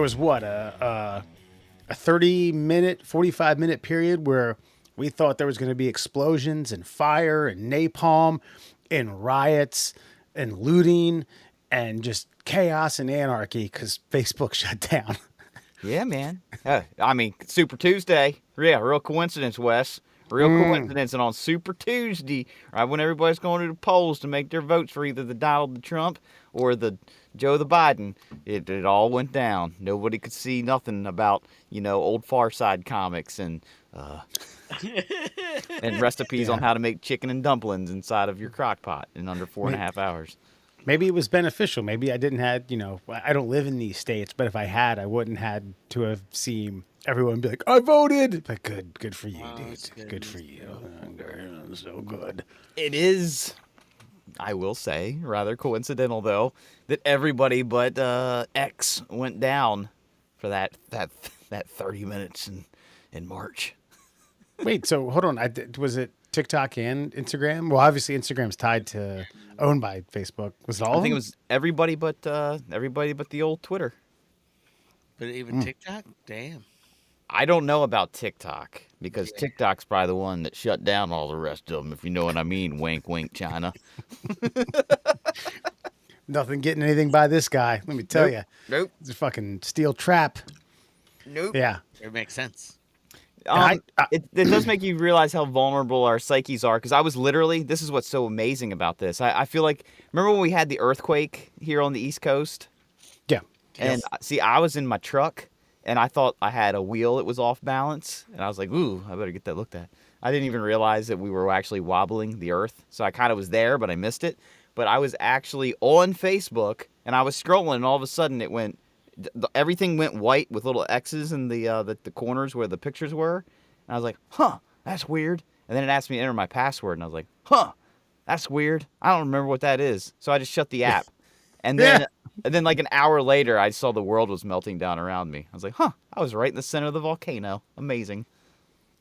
was what a 30-minute, 45-minute period where we thought there was going to be explosions and fire and napalm and riots and looting and just chaos and anarchy because Facebook shut down. Yeah, man. I mean, Super Tuesday. Yeah, real coincidence, Wes. Real coincidence. And on Super Tuesday, right when everybody's going to the polls to make their votes for either the Donald Trump or the Joe the Biden, it all went down. Nobody could see nothing about, old Far Side comics and and recipes on how to make chicken and dumplings inside of your crock pot in under 4.5 hours. Maybe it was beneficial. Maybe I didn't have, I don't live in these states, but if I had, I wouldn't had to have seen everyone be like, I voted. But good for you, dude. Good for you. So good. It is, I will say, rather coincidental though, that everybody but X went down for that 30 minutes in March. Wait, so hold on. Was it TikTok and Instagram? Well, obviously Instagram's owned by Facebook. Was it all? I think it was everybody but the old Twitter. But even TikTok? Damn. I don't know about TikTok because TikTok's probably the one that shut down all the rest of them, if you know what I mean. Wink, wink, China. Nothing getting anything by this guy. Let me tell you. Nope. It's a fucking steel trap. Nope. Yeah. It makes sense. It does make you realize how vulnerable our psyches are, because I was literally, this is what's so amazing about this. I feel like, remember when we had the earthquake here on the East Coast? Yeah. And see, I was in my truck, and I thought I had a wheel that was off balance, and I was like, ooh, I better get that looked at. I didn't even realize that we were actually wobbling the earth, so I kind of was there, but I missed it. But I was actually on Facebook, and I was scrolling, and all of a sudden it went, everything went white with little X's in the corners where the pictures were. And I was like, huh, that's weird. And then it asked me to enter my password, and I was like, huh, that's weird. I don't remember what that is. So I just shut the app. And then like an hour later, I saw the world was melting down around me. I was like, huh, I was right in the center of the volcano. Amazing.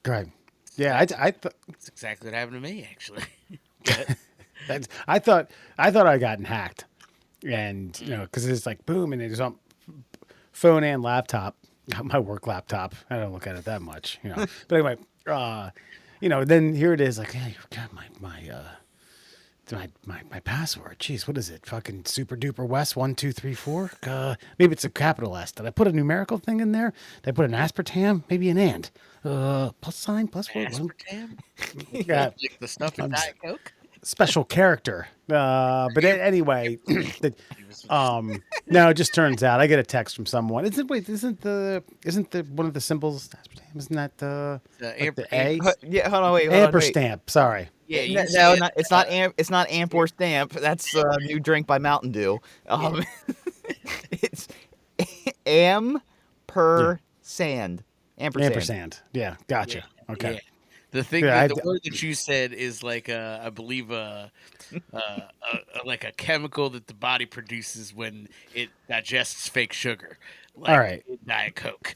Great. Yeah, That's exactly what happened to me, actually. I thought I'd gotten hacked. And, because it's like, boom, and it was on phone and laptop. My work laptop. I don't look at it that much, But anyway, then here it is, like, hey, you got my password. Jeez, what is it? Fucking super duper West 1234. Maybe it's a capital S. Did I put a numerical thing in there? Did I put an aspartame? Maybe an and. Plus sign, plus what? Aspartame? Yeah, Like the stuff in Diet Coke? special character. But anyway, no, it just turns out I get a text from someone. Isn't the one of the symbols aspartame? Isn't that the A? Yeah, hold on, wait. Amperstamp. Sorry. Yeah, it's not amp or stamp. That's a new drink by Mountain Dew. It's ampersand. Ampersand. Yeah, gotcha. Yeah. Okay. Yeah. The thing, the word that you said is like I believe like a chemical that the body produces when it digests fake sugar. Like all right. Diet Coke.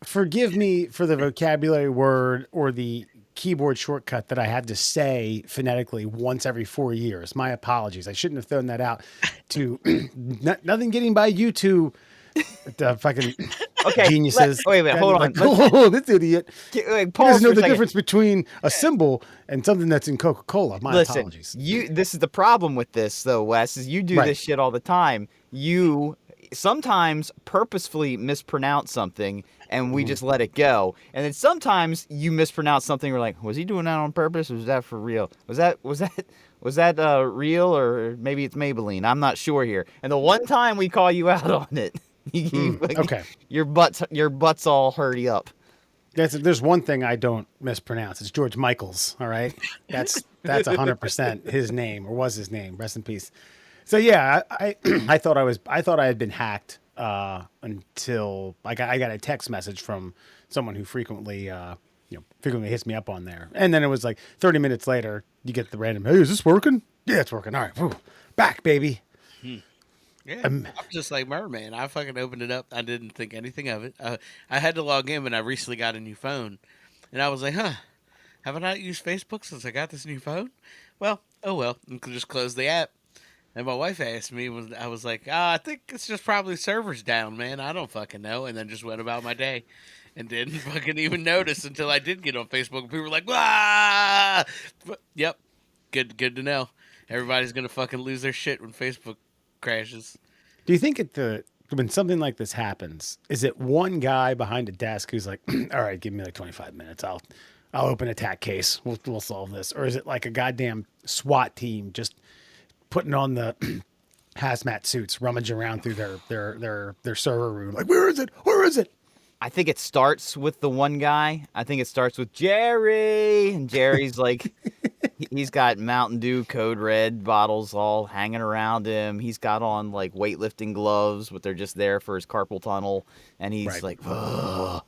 Forgive me for the vocabulary word or the keyboard shortcut that I had to say phonetically once every 4 years. My apologies. I shouldn't have thrown that out to nothing getting by you two. The fucking geniuses. Wait, hold on. Oh, this idiot. He Pause doesn't know for a the second. difference between a symbol and something that's in Coca-Cola. My apologies. This is the problem with this, though, Wes, is you do this shit all the time. You sometimes purposefully mispronounce something, and we just let it go. And then sometimes you mispronounce something, we're like, was he doing that on purpose, or was that for real? Was that real, or maybe it's Maybelline? I'm not sure here. And the one time we call you out on it, okay, your butt's all hurry up. There's one thing I don't mispronounce. It's George Michaels. All right, that's 100% his name, or was his name. Rest in peace. So yeah, I thought I had been hacked until I got a text message from someone who frequently hits me up on there, and then it was like 30 minutes later you get the random, hey, is this working? Yeah, it's working. All right, woo, back baby. Yeah, I'm just like Merman. I fucking opened it up. I didn't think anything of it. I had to log in when I recently got a new phone, and I was like, huh, have I not used Facebook since I got this new phone? Well, oh well, and just close the app. And my wife asked me, I was like, I think it's just probably servers down, man. I don't fucking know. And then just went about my day and didn't fucking even notice until I did get on Facebook. People were like, ah! Yep. Good to know. Everybody's going to fucking lose their shit when Facebook crashes. Do you think when something like this happens, is it one guy behind a desk who's like, all right, give me like 25 minutes. I'll open a TAC case. We'll solve this. Or is it like a goddamn SWAT team just putting on the hazmat suits, rummaging around through their server room? Like, where is it? Where is it? I think it starts with the one guy. I think it starts with Jerry. And Jerry's like, he's got Mountain Dew Code Red bottles all hanging around him. He's got on like weightlifting gloves, but they're just there for his carpal tunnel. And he's like, ugh.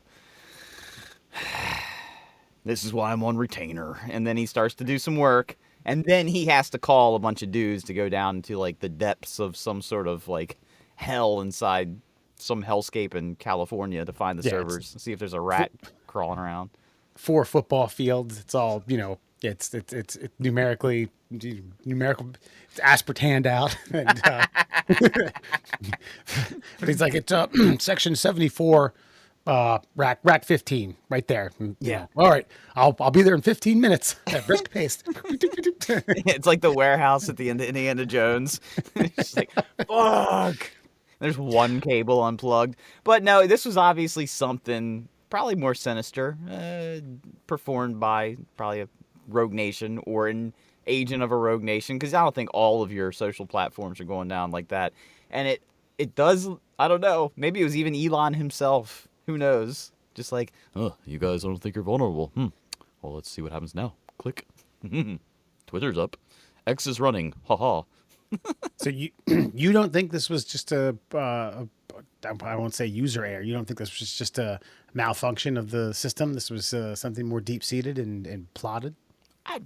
This is why I'm on retainer. And then he starts to do some work. And then he has to call a bunch of dudes to go down into like the depths of some sort of like hell inside some hellscape in California to find the servers and see if there's a rat crawling around. 4 football fields. It's all, it's numerical. It's aspartaned out. And, but he's like, it's section 74. Rack 15 right there. Yeah. All right. I'll be there in 15 minutes at brisk pace. It's like the warehouse at the end of Indiana Jones. It's just like, fuck. There's one cable unplugged. But no, this was obviously something probably more sinister, performed by probably a rogue nation or an agent of a rogue nation, because I don't think all of your social platforms are going down like that. And it does, I don't know, maybe it was even Elon himself. Who knows? Just like, oh, you guys don't think you're vulnerable. Well, let's see what happens now. Click. Twitter's up. X is running. Ha ha. So you don't think this was just I won't say user error. You don't think this was just a malfunction of the system? This was something more deep-seated and plotted? I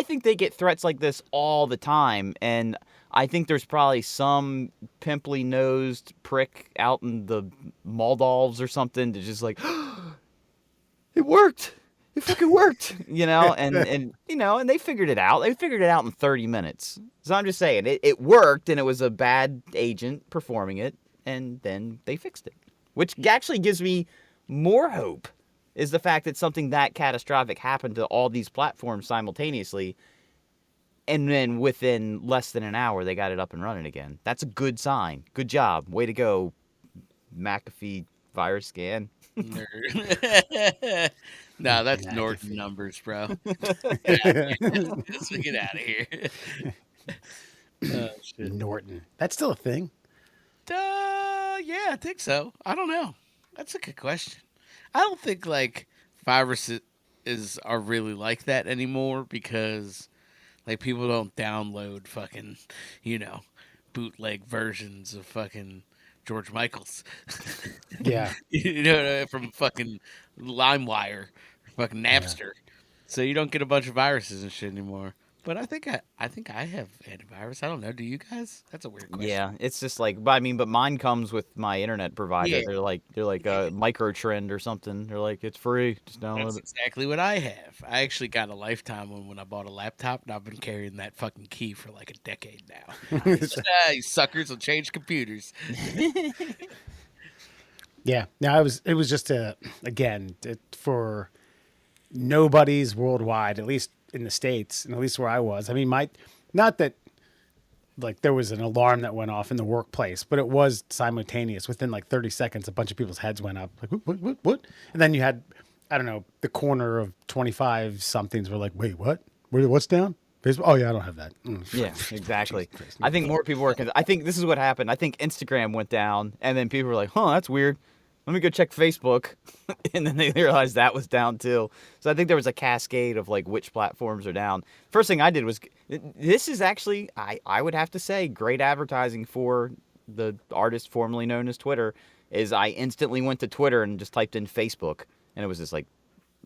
think they get threats like this all the time, and I think there's probably some pimply-nosed prick out in the Moldavs or something to just like, it worked. It fucking worked, and they figured it out. They figured it out in 30 minutes. So I'm just saying, it worked, and it was a bad agent performing it, and then they fixed it. Which actually gives me more hope, is the fact that something that catastrophic happened to all these platforms simultaneously, and then within less than an hour, they got it up and running again. That's a good sign. Good job. Way to go, McAfee virus scan. Nerd. No, that's Norton numbers, bro. Let's get out of here. Oh, shit. Norton. That's still a thing? Yeah, I think so. I don't know. That's a good question. I don't think like viruses are really like that anymore, because like people don't download fucking, bootleg versions of fucking George Michaels. Yeah. From fucking LimeWire, fucking Napster. Yeah. So you don't get a bunch of viruses and shit anymore. But I think I have antivirus. I don't know. Do you guys? That's a weird question. Yeah, it's just like, but mine comes with my internet provider. Yeah. They're like a Microtrend or something. They're like, it's free. Just download it. That's exactly what I have. I actually got a lifetime one when I bought a laptop, and I've been carrying that fucking key for like a decade now. You suckers will change computers. Yeah. Now it was just for nobody's worldwide, at least in the States, and at least where I was. I mean, not that like there was an alarm that went off in the workplace, but it was simultaneous. Within like 30 seconds, a bunch of people's heads went up. Like, what? And then you had, I don't know, the corner of 25 somethings were like, wait, what? What's down? Facebook? Oh yeah, I don't have that. Yeah, exactly. I think more people I think this is what happened. I think Instagram went down, and then people were like, huh, that's weird. Let me go check Facebook. And then they realized that was down too. So I think there was a cascade of like which platforms are down. First thing I did was, this is actually, I would have to say, great advertising for the artist formerly known as Twitter, is I instantly went to Twitter and just typed in Facebook. And it was just like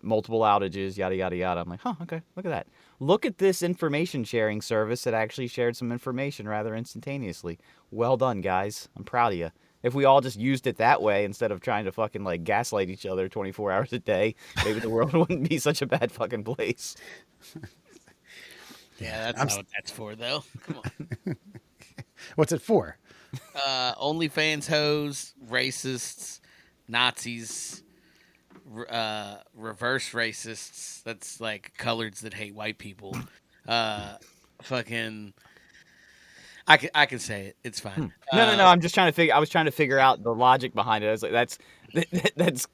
multiple outages, yada, yada, yada. I'm like, huh, okay, look at that. Look at this information sharing service that actually shared some information rather instantaneously. Well done, guys. I'm proud of you. If we all just used it that way instead of trying to fucking like gaslight each other 24 hours a day, maybe the world wouldn't be such a bad fucking place. Yeah, that's I'm not what that's for, though. Come on. What's it for? OnlyFans hoes, racists, Nazis, reverse racists. That's like coloreds that hate white people. Fucking. I can say it. It's fine. No. I'm just trying to figure. I was trying to figure out the logic behind it. I was like, that's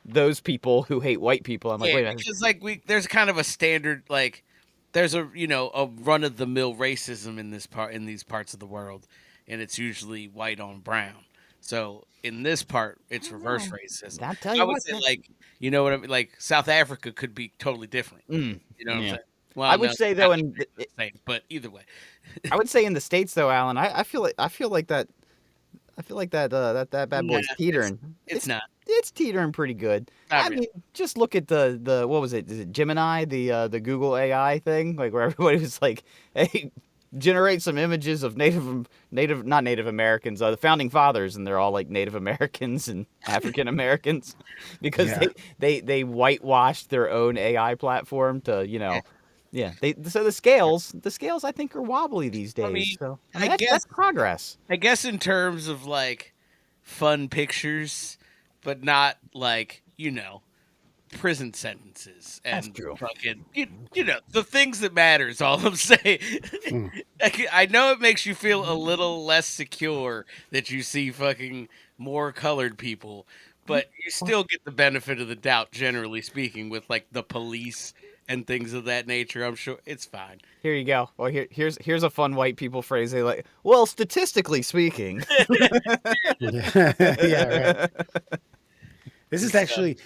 those people who hate white people. I'm like, Yeah, wait a minute. because like there's kind of a standard like there's a a run of the mill racism in these parts of the world, and it's usually white on brown. So in this part, it's reverse racism. I'll tell you I would what, say man. like what I mean. Like South Africa could be totally different. You know what I'm yeah. saying? Well, I would no, say though, not in the same, but either way, I would say in the States though, Alan, I feel like that that bad boy's Nah, teetering. it's not. It's teetering pretty good. Not I really. mean, just look at the what was it? Is it Gemini, the Google AI thing, like where everybody was like, "Hey, generate some images of not Native Americans, the founding fathers," and they're all like Native Americans and African Americans because Yeah. they whitewashed their own AI platform to Yeah, so the scales I think are wobbly these days. mean, So I that's guess- progress. I guess in terms of like fun pictures, but not like prison sentences and That's true. fucking the things that matter is all I'm saying. I know it makes you feel a little less secure that you see fucking more colored people, but you still get the benefit of the doubt, generally speaking, with like the police and things of that nature. I'm sure it's fine. Here you go. Well, here's a fun white people phrase. They like, well, statistically speaking. Yeah, right. This is actually,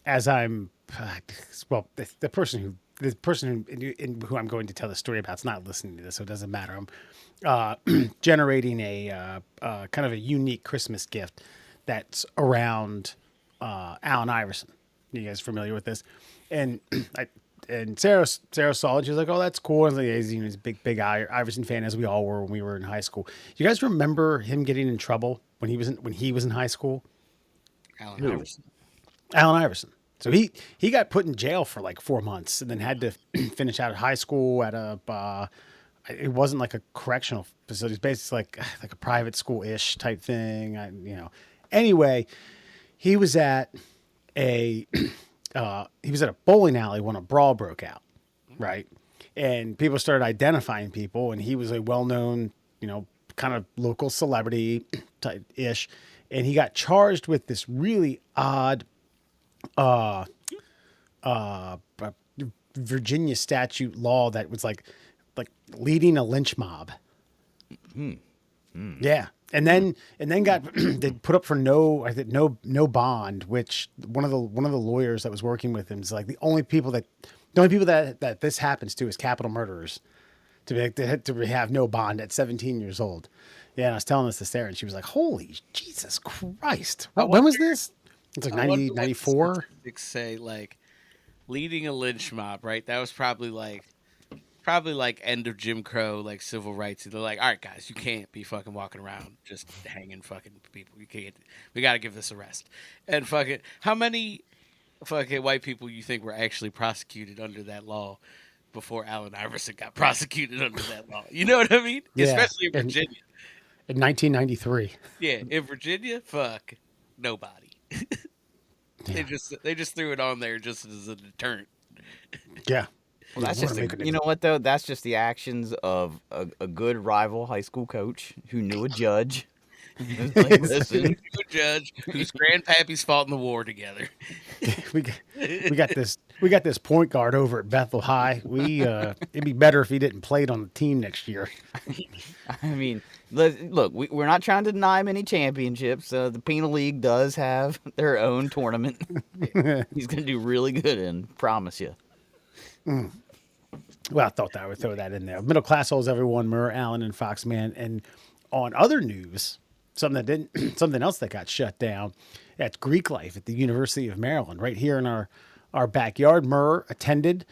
as I'm, well, the person who I'm going to tell the story about is not listening to this, so it doesn't matter. I'm generating a kind of a unique Christmas gift that's around Allen Iverson. You guys familiar with this? And Sarah saw it. She was like, "Oh, that's cool." And he's a big Iverson fan, as we all were when we were in high school. You guys remember him getting in trouble when he was in high school? Allen Iverson. Allen Iverson. So he got put in jail for like 4 months and then had to finish out of high school at it wasn't like a correctional facility. It's basically like a private school ish type thing. Anyway, he was at a bowling alley when a brawl broke out, right? And people started identifying people, and he was a well-known, kind of local celebrity type ish, and he got charged with this really odd Virginia statute law that was like leading a lynch mob. Yeah. And then got they put up for no bond, which one of the lawyers that was working with him is like the only people that this happens to is capital murderers to have no bond at 17 years old. Yeah, and I was telling this to Sarah, and she was like, "Holy Jesus Christ! When was this?" It's like 90, 94. Say like leading a lynch mob, right? That was probably like end of Jim Crow, like civil rights. They're like, all right, guys, you can't be fucking walking around just hanging fucking people. You can't. We got to give this a rest. And fucking, how many fucking white people you think were actually prosecuted under that law before Allen Iverson got prosecuted under that law? You know what I mean? Yeah. Especially in Virginia. In 1993. Yeah, in Virginia, fuck nobody. Yeah. They just threw it on there just as a deterrent. Yeah. Well, that's just you know what though? That's just the actions of a good rival high school coach who knew a judge. He was like, listen, A judge whose grandpappys fought in the war together. we got this point guard over at Bethel High. It'd be better if he didn't play it on the team next year. I mean, look, we're not trying to deny him any championships. The Penal League does have their own tournament. He's going to do really good in, promise you. Well, I thought that I would throw that in there. Middle class holes, everyone. Murr, Allen, and Foxman. And on other news, something else that got shut down. That's Greek life at the University of Maryland, right here in our backyard. Murr attended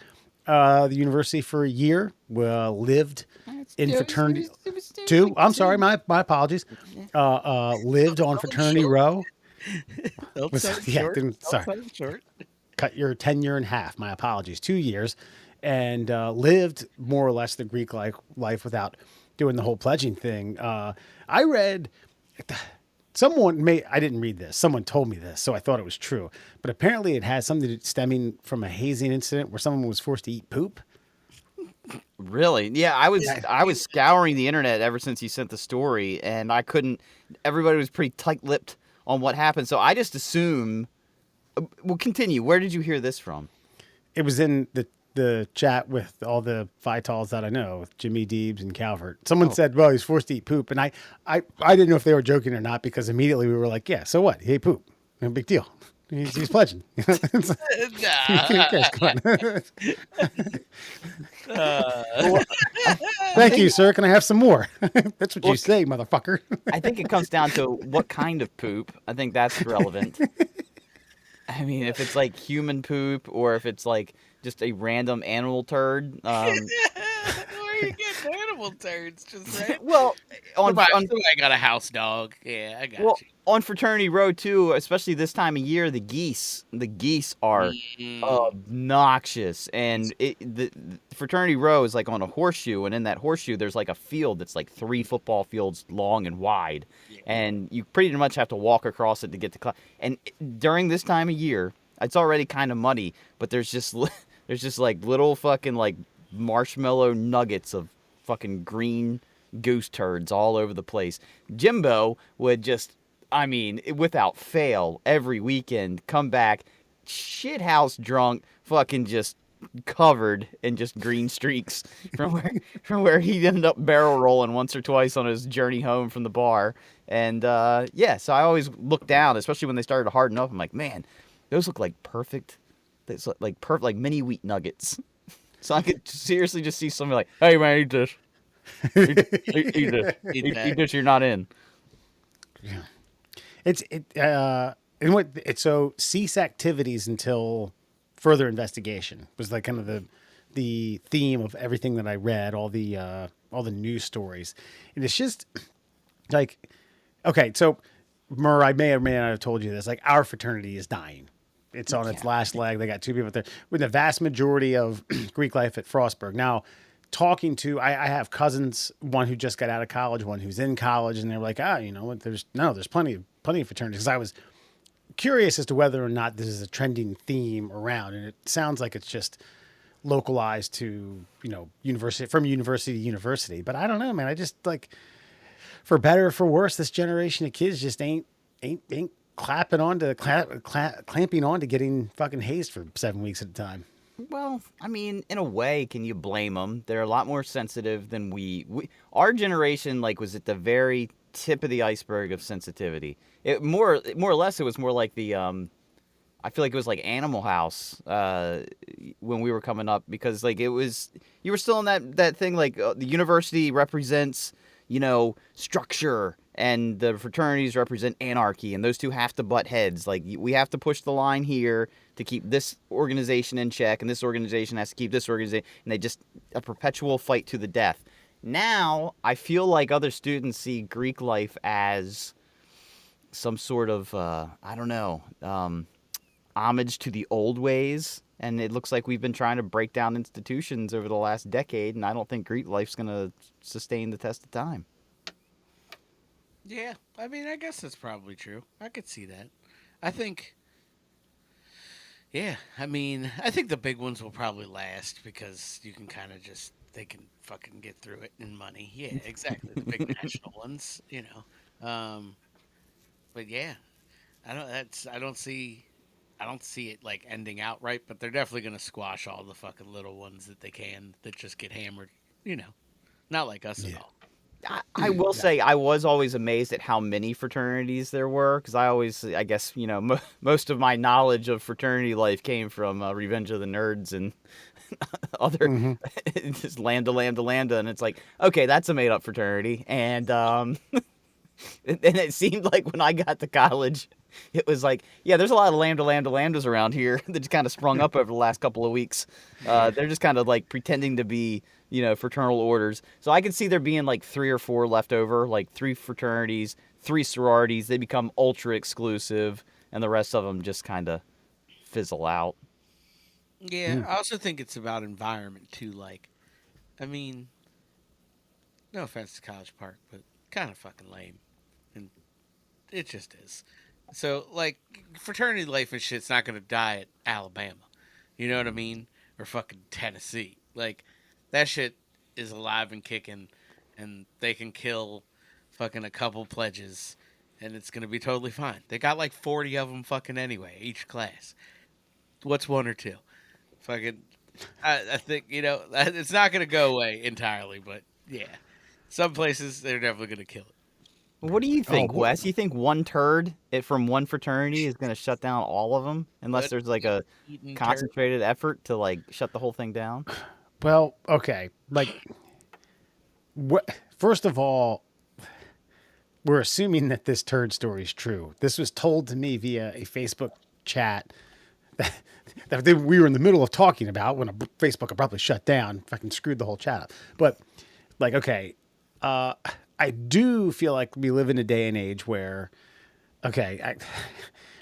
the university for a year. Lived in fraternity. Two. I'm sorry, my apologies. Lived on fraternity row. Sorry. Cut your tenure in half. My apologies. 2 years. and lived more or less the Greek life without doing the whole pledging thing. I read I didn't read this. Someone told me this, so I thought it was true. But apparently, it has something stemming from a hazing incident where someone was forced to eat poop. Really? Yeah, I was scouring the internet ever since you sent the story, and I couldn't. Everybody was pretty tight-lipped on what happened, so I just assume. Well, continue. Where did you hear this from? It was in the chat with all the Vitals that I know, with Jimmy Deebs and Calvert. Someone said, "Well, he's forced to eat poop," and I didn't know if they were joking or not, because immediately we were like, "Yeah, so what? He ate poop. No big deal. He's pledging." Okay, come on. Thank you, sir. Can I have some more? That's what you say, motherfucker. I think it comes down to what kind of poop. I think that's relevant. I mean, if it's like human poop or if it's like just a random animal turd. Where you get animal turds? Just right. Well, I got a house dog. Yeah, I got you. On Fraternity Row too, especially this time of year, the geese are obnoxious, and the Fraternity Row is like on a horseshoe, and in that horseshoe there's like a field that's like 3 football fields long and wide, and you pretty much have to walk across it to get to class. And during this time of year, it's already kind of muddy, but there's just like little fucking like marshmallow nuggets of fucking green goose turds all over the place. Jimbo would just, I mean, without fail, every weekend come back shithouse drunk, fucking just covered in just green streaks from where he ended up barrel rolling once or twice on his journey home from the bar. And so I always look down, especially when they started to harden up. I'm like, man, those look like perfect. It's like mini wheat nuggets. So I could seriously just see somebody like, "Hey man, eat this. Eat this. Eat this. You're not in." Yeah, so cease activities until further investigation was like kind of the theme of everything that I read, all the news stories, and it's just like, okay, so Murr, I may or may not have told you this, like our fraternity is dying. It's on its last leg. They got 2 people there with the vast majority of Greek life at Frostburg. Now, I have cousins, one who just got out of college, one who's in college, and they're like, there's plenty of fraternities. Because I was curious as to whether or not this is a trending theme around, and it sounds like it's just localized to, university to university. But I don't know, man. I just like, for better or for worse, this generation of kids just ain't clamping on to getting fucking hazed for 7 weeks at a time. Well, I mean, in a way, can you blame them? They're a lot more sensitive than our generation, like, was at the very tip of the iceberg of sensitivity. It more or less, it was more like the, I feel like it was like Animal House when we were coming up, because like you were still in that thing, like the university represents, structure, and the fraternities represent anarchy, and those two have to butt heads. Like, we have to push the line here to keep this organization in check, and this organization has to keep this organization, and they just a perpetual fight to the death. Now, I feel like other students see Greek life as some sort of, homage to the old ways, and it looks like we've been trying to break down institutions over the last decade, and I don't think Greek life's going to sustain the test of time. Yeah, I mean, I guess that's probably true. I could see that. I think the big ones will probably last, because you can kind of they can fucking get through it in money. Yeah, exactly. The big national ones, But yeah, I don't see it like ending outright, but they're definitely going to squash all the fucking little ones that they can, that just get hammered, not like us at all. I will say I was always amazed at how many fraternities there were, because I guess, most of my knowledge of fraternity life came from Revenge of the Nerds and other just Lambda, and it's like, okay, that's a made up fraternity, and and it seemed like when I got to college, it was like, yeah, there's a lot of lambdas around here that just kind of sprung up over the last couple of weeks. They're just kind of like pretending to be, fraternal orders. So I could see there being like 3 or 4 left over, like 3 fraternities, 3 sororities. They become ultra exclusive, and the rest of them just kind of fizzle out. Yeah, I also think it's about environment too. Like, I mean, no offense to College Park, but kind of fucking lame, and it just is. So, like, fraternity life and shit's not gonna die at Alabama. You know what I mean? Or fucking Tennessee. Like, that shit is alive and kicking, and they can kill fucking a couple pledges, and it's gonna be totally fine. They got like 40 of them fucking anyway, each class. What's one or two? Fucking, I think, it's not gonna go away entirely, but yeah. Some places, they're definitely gonna kill it. What do you think, wh- Wes? You think one turd from one fraternity is going to shut down all of them unless But there's like a eating turd. concentrated effort to like shut the whole thing down? Well, okay. Like, first of all, we're assuming that this turd story is true. This was told to me via a Facebook chat that we were in the middle of talking about when Facebook abruptly shut down. Fucking screwed the whole chat up. But, like, okay, I do feel like we live in a day and age where, okay,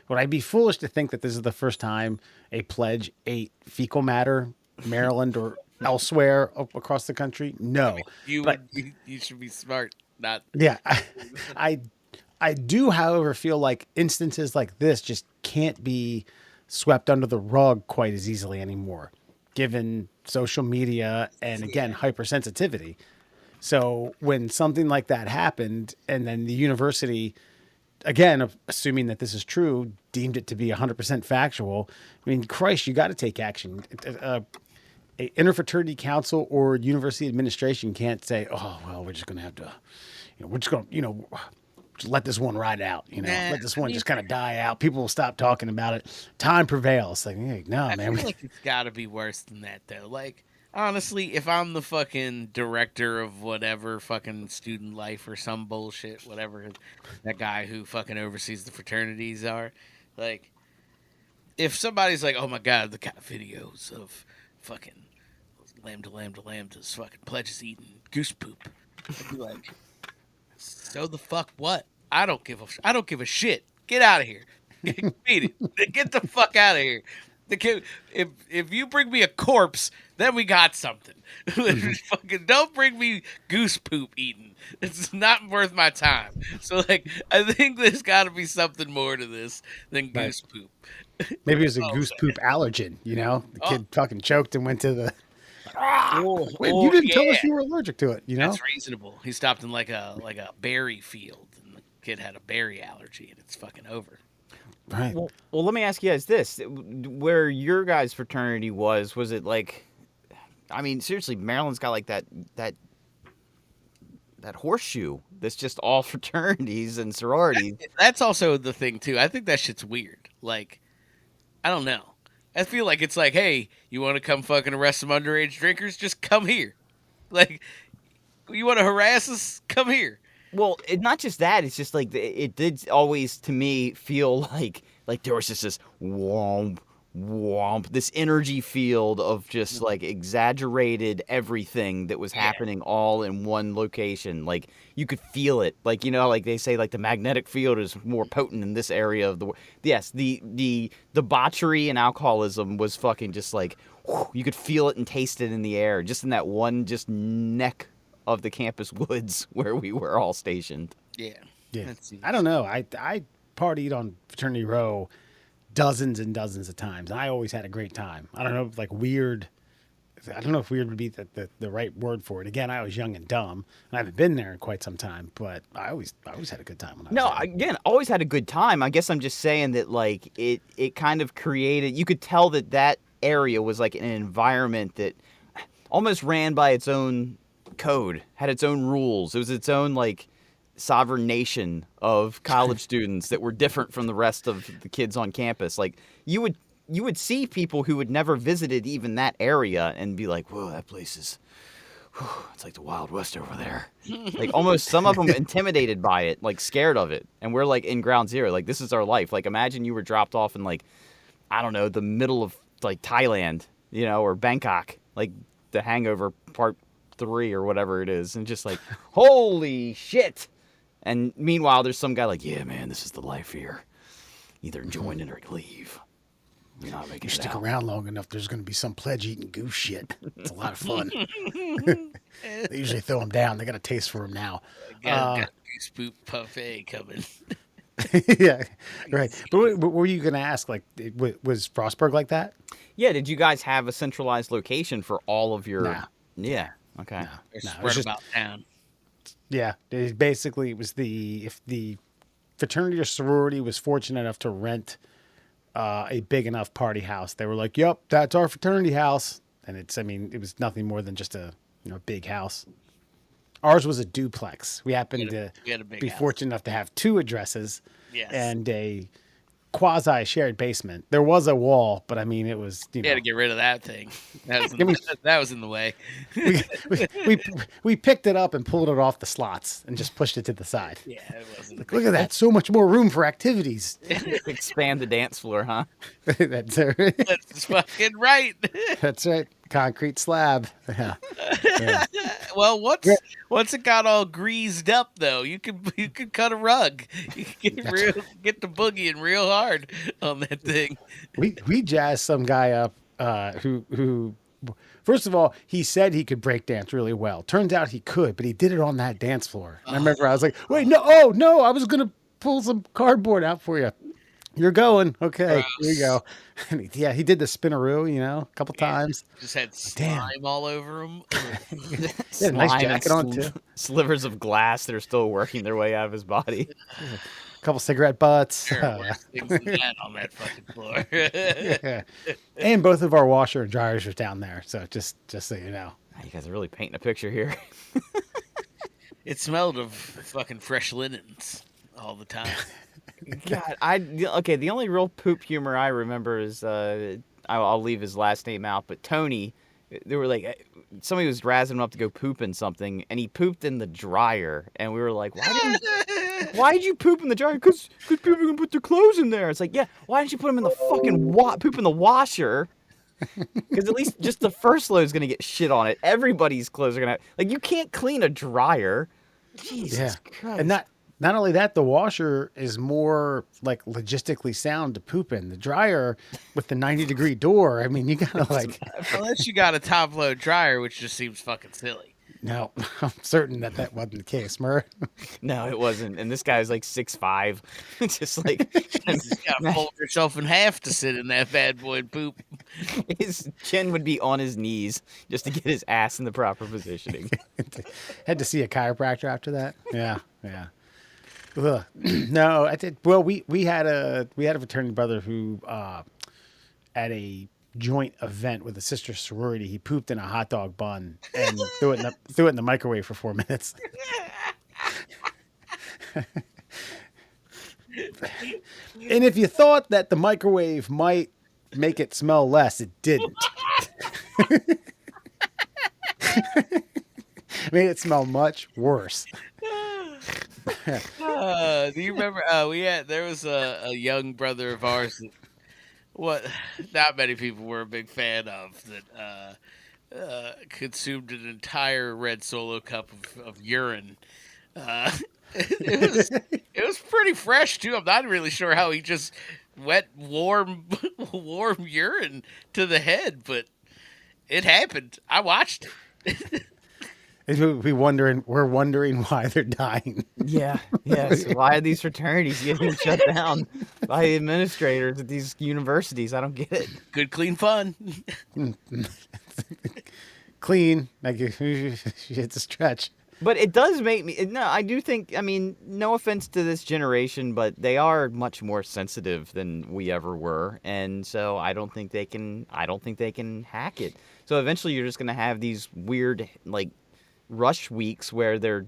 would I be foolish to think that this is the first time a pledge ate fecal matter, Maryland or elsewhere across the country? No. But You should be smart, not. yeah, I, I do, however, feel like instances like this just can't be swept under the rug quite as easily anymore, given social media and again hypersensitivity. So when something like that happened, and then the university, again, assuming that this is true, deemed it to be 100% factual. I mean, Christ, you got to take action. A interfraternity council or university administration can't say, "Oh, well, we're just going to have to, we're just going to, just let this one ride out. Let this one just kind of die out. People will stop talking about it. Time prevails." Like, hey, no, I man. feel like it's got to be worse than that, though. Like, honestly, if I'm the fucking director of whatever fucking student life or some bullshit, whatever that guy who fucking oversees the fraternities are, like, if somebody's like, "Oh my god, the got videos of fucking lambda's fucking pledges eating goose poop," I'd be like, "So the fuck what? I don't give a shit. Get out of here. Beat it. Get the fuck out of here." The kid, if you bring me a corpse, then we got something. Fucking don't bring me goose poop eating. It's not worth my time. So like, I think there's got to be something more to this than goose poop. Maybe it was a goose poop allergen. The kid fucking choked and went to the. Wait, you didn't tell us you were allergic to it. That's reasonable. He stopped in like a berry field, and the kid had a berry allergy, and it's fucking over. Right. Well, let me ask you guys this: where your guys' fraternity was it like? I mean, seriously, Maryland's got like that horseshoe that's just all fraternities and sororities. That's also the thing too. I think that shit's weird. Like, I don't know. I feel like it's like, hey, you want to come fucking arrest some underage drinkers? Just come here. Like, you want to harass us? Come here. Well, not just that. It's just like it did always to me feel like there was just this womp womp, this energy field of just like exaggerated everything that was happening all in one location. Like you could feel it. Like like they say, like the magnetic field is more potent in this area of the world. Yes, the debauchery and alcoholism was fucking just like whew, you could feel it and taste it in the air, just in that one just neck of the campus woods where we were all stationed. Yeah. Yeah. I don't know. I partied on Fraternity Row dozens and dozens of times. I always had a great time. I don't know, like weird. I don't know if weird would be the right word for it. Again, I was young and dumb, and I haven't been there in quite some time. But I always had a good time when I was there. Again, always had a good time. I guess I'm just saying that like it kind of created. You could tell that area was like an environment that almost ran by its own code, had its own rules. It was its own like sovereign nation of college students that were different from the rest of the kids on campus. Like you would see people who had never visited even that area and be like, "Whoa, that place is it's like the Wild West over there." Like almost some of them intimidated by it, like scared of it. And we're like in ground zero. Like this is our life. Like imagine you were dropped off in like, I don't know, the middle of like Thailand, or Bangkok, like The Hangover Part 3 or whatever it is, and just like, holy shit. And meanwhile, there's some guy like, "Yeah, man, this is the life here. Either join it or leave." Not making You it stick out. around long enough, there's going to be some pledge eating goose shit. It's a lot of fun. They usually throw them down. They got a taste for them now. Got a goose poop parfait coming. Yeah, right. But what were you going to ask? Like, was Frostburg like that? Yeah, did you guys have a centralized location for all of your? Nah. Yeah. Okay. No, They're no, it spread was just about town. yeah. Basically, it was if the fraternity or sorority was fortunate enough to rent a big enough party house, they were like, "Yep, that's our fraternity house," and it was nothing more than just a big house. Ours was a duplex. We happened to We had a big be house. fortunate enough to have two addresses Yes. and a quasi shared basement. There was a wall, but it was You had to get rid of that thing. That was in the way. we picked it up and pulled it off the slots and just pushed it to the side. Yeah, it wasn't. Like, look at that, so much more room for activities. Expand the dance floor, huh? that's, That's fucking right. that's right. Concrete slab. Yeah. Yeah. Well, once it got all greased up, though, you could cut a rug. You could get the boogieing real hard on that thing. We jazzed some guy up who first of all, he said he could break dance really well. Turns out he could, but he did it on that dance floor. And I remember I was like, wait, no, I was gonna pull some cardboard out for you. You're going. Okay, here you go. And he did the spinneroo, a couple times. Just had Damn. slime all over him. He had a nice Slime and jacket on, too. Slivers of glass that are still working their way out of his body. A couple cigarette butts. There are worse things than that on that fucking floor. Yeah. And both of our washer and dryers are down there. So just so you know. You guys are really painting a picture here. It smelled of fucking fresh linens all the time. God, the only real poop humor I remember is I'll leave his last name out, but Tony, they were like somebody was razzing him up to go poop in something, and he pooped in the dryer, and we were like, why did you poop in the dryer? Because people are gonna put their clothes in there. It's like, yeah, why didn't you put them in the fucking poop in the washer? Because at least just the first load is gonna get shit on it. Everybody's clothes are gonna you can't clean a dryer. Jesus Christ. And not only that, the washer is more like logistically sound to poop in. The dryer with the 90-degree door, you gotta Unless you got a top load dryer, which just seems fucking silly. no, I'm certain that wasn't the case, Murr. No, it wasn't. And this guy's like 6'5", just like You gotta fold yourself in half to sit in that bad boy and poop. his chin would be on his knees just to get his ass in the proper positioning. Had to see a chiropractor after that. Yeah. Ugh. No, I did. Well, we had a fraternity brother who at a joint event with a sister sorority, he pooped in a hot dog bun and threw it in the microwave for 4 minutes. And if you thought that the microwave might make it smell less, it didn't. Made it smell much worse. Do you remember? There was a young brother of ours that not many people were a big fan of that consumed an entire red Solo cup of urine. It was pretty fresh too. I'm not really sure how he just wet warm urine to the head, but it happened. I watched it. We're wondering why they're dying. Yeah. So why are these fraternities getting shut down by administrators at these universities? I don't get it. Good, clean fun. Clean, like it's a stretch. But it does make me. No, I do think. No offense to this generation, but they are much more sensitive than we ever were, and so I don't think they can hack it. So eventually, you're just gonna have these weird rush weeks where they're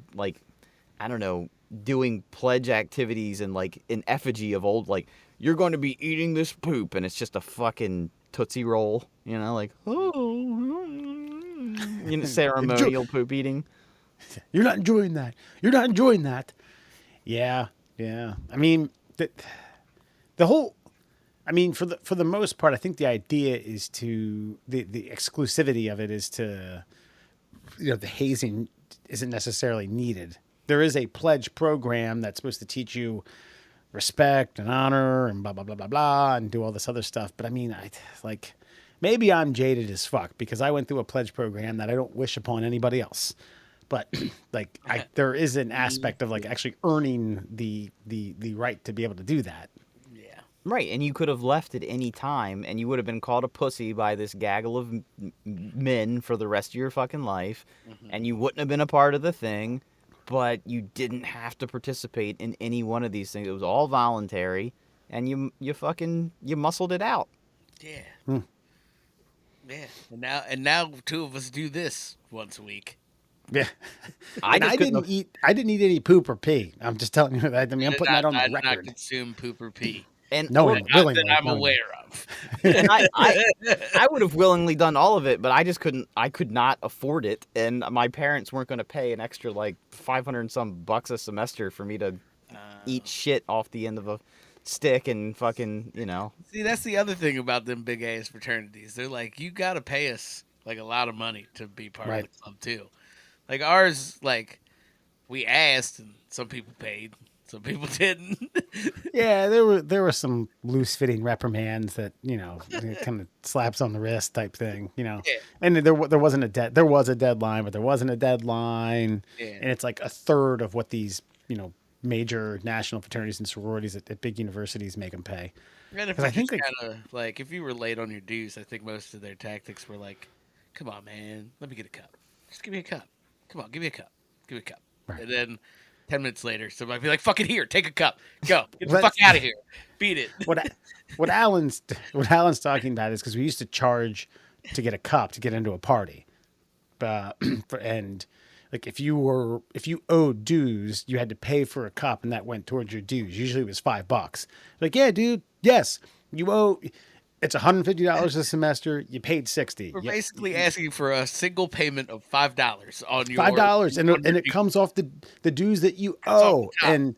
doing pledge activities and in effigy of old you're going to be eating this poop, and it's just a fucking Tootsie Roll, ceremonial poop eating. You're not enjoying that. You're not enjoying that. Yeah. The whole. For the most part, I think the idea is to the exclusivity of it is to, the hazing isn't necessarily needed. There is a pledge program that's supposed to teach you respect and honor and blah blah blah blah blah and do all this other stuff. But I mean, like maybe I'm jaded as fuck because I went through a pledge program that I don't wish upon anybody else. But like there is an aspect of like actually earning the right to be able to do that. Yeah. Right, and you could have left at any time, and you would have been called a pussy by this gaggle of men for the rest of your fucking life, and you wouldn't have been a part of the thing, but you didn't have to participate in any one of these things. It was all voluntary, and you muscled it out. Yeah. Yeah. And now two of us do this once a week. Yeah, I didn't eat any poop or pee. I'm just telling you that. I mean, I'm putting that on the I did not record. consume poop or pee. And No, or- one willingly. That I'm No. aware of. and I would have willingly done all of it, but I just couldn't. I could not afford it, and my parents weren't going to pay an extra like $500 and some bucks a semester for me to eat shit off the end of a stick and fucking, you know. See, that's the other thing about them big ass fraternities. They're like, you got to pay us like a lot of money to be part of the club too. Like ours, like we asked, and some people paid, some people didn't. Yeah, there were some loose fitting reprimands that kind of slaps on the wrist type thing, Yeah. And there wasn't there was a deadline, but there wasn't a deadline, Yeah. and it's like a third of what these major national fraternities and sororities at big universities make them pay. And if I I think, think kind of like if you were late on your dues, I think most of their tactics were like, "Come on, man, let me get a cup. Just give me a cup. Come on, give me a cup. Give me a cup." Right. And then 10 minutes later, somebody be like, "Fuck it, here, take a cup. Go, get the Let's- fuck out of here. Beat it." What Alan's talking about is because we used to charge to get a cup to get into a party, and like if you owed dues, you had to pay for a cup, and that went towards your dues. Usually it was $5. Like, yeah, dude, yes, you owe. It's $150 a semester. You paid $60. We're basically asking for a single payment of $5 on your $5, and it dues. comes off the dues that you off owe. the top. And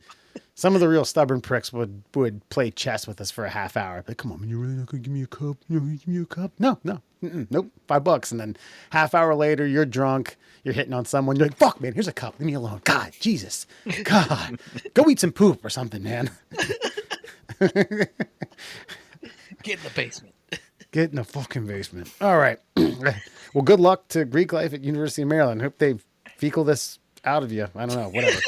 some of the real stubborn pricks would play chess with us for a half hour. Like, come on, man, you're really not gonna give me a cup? You give me a cup? No, nope, $5. And then half hour later, you're drunk. You're hitting on someone. You're like, fuck, man, here's a cup. Leave me alone. God, Jesus, God, go eat some poop or something, man. Get in the basement. Get in the fucking basement. All right. Well, good luck to Greek life at University of Maryland. Hope they fecal this out of you. I don't know. Whatever.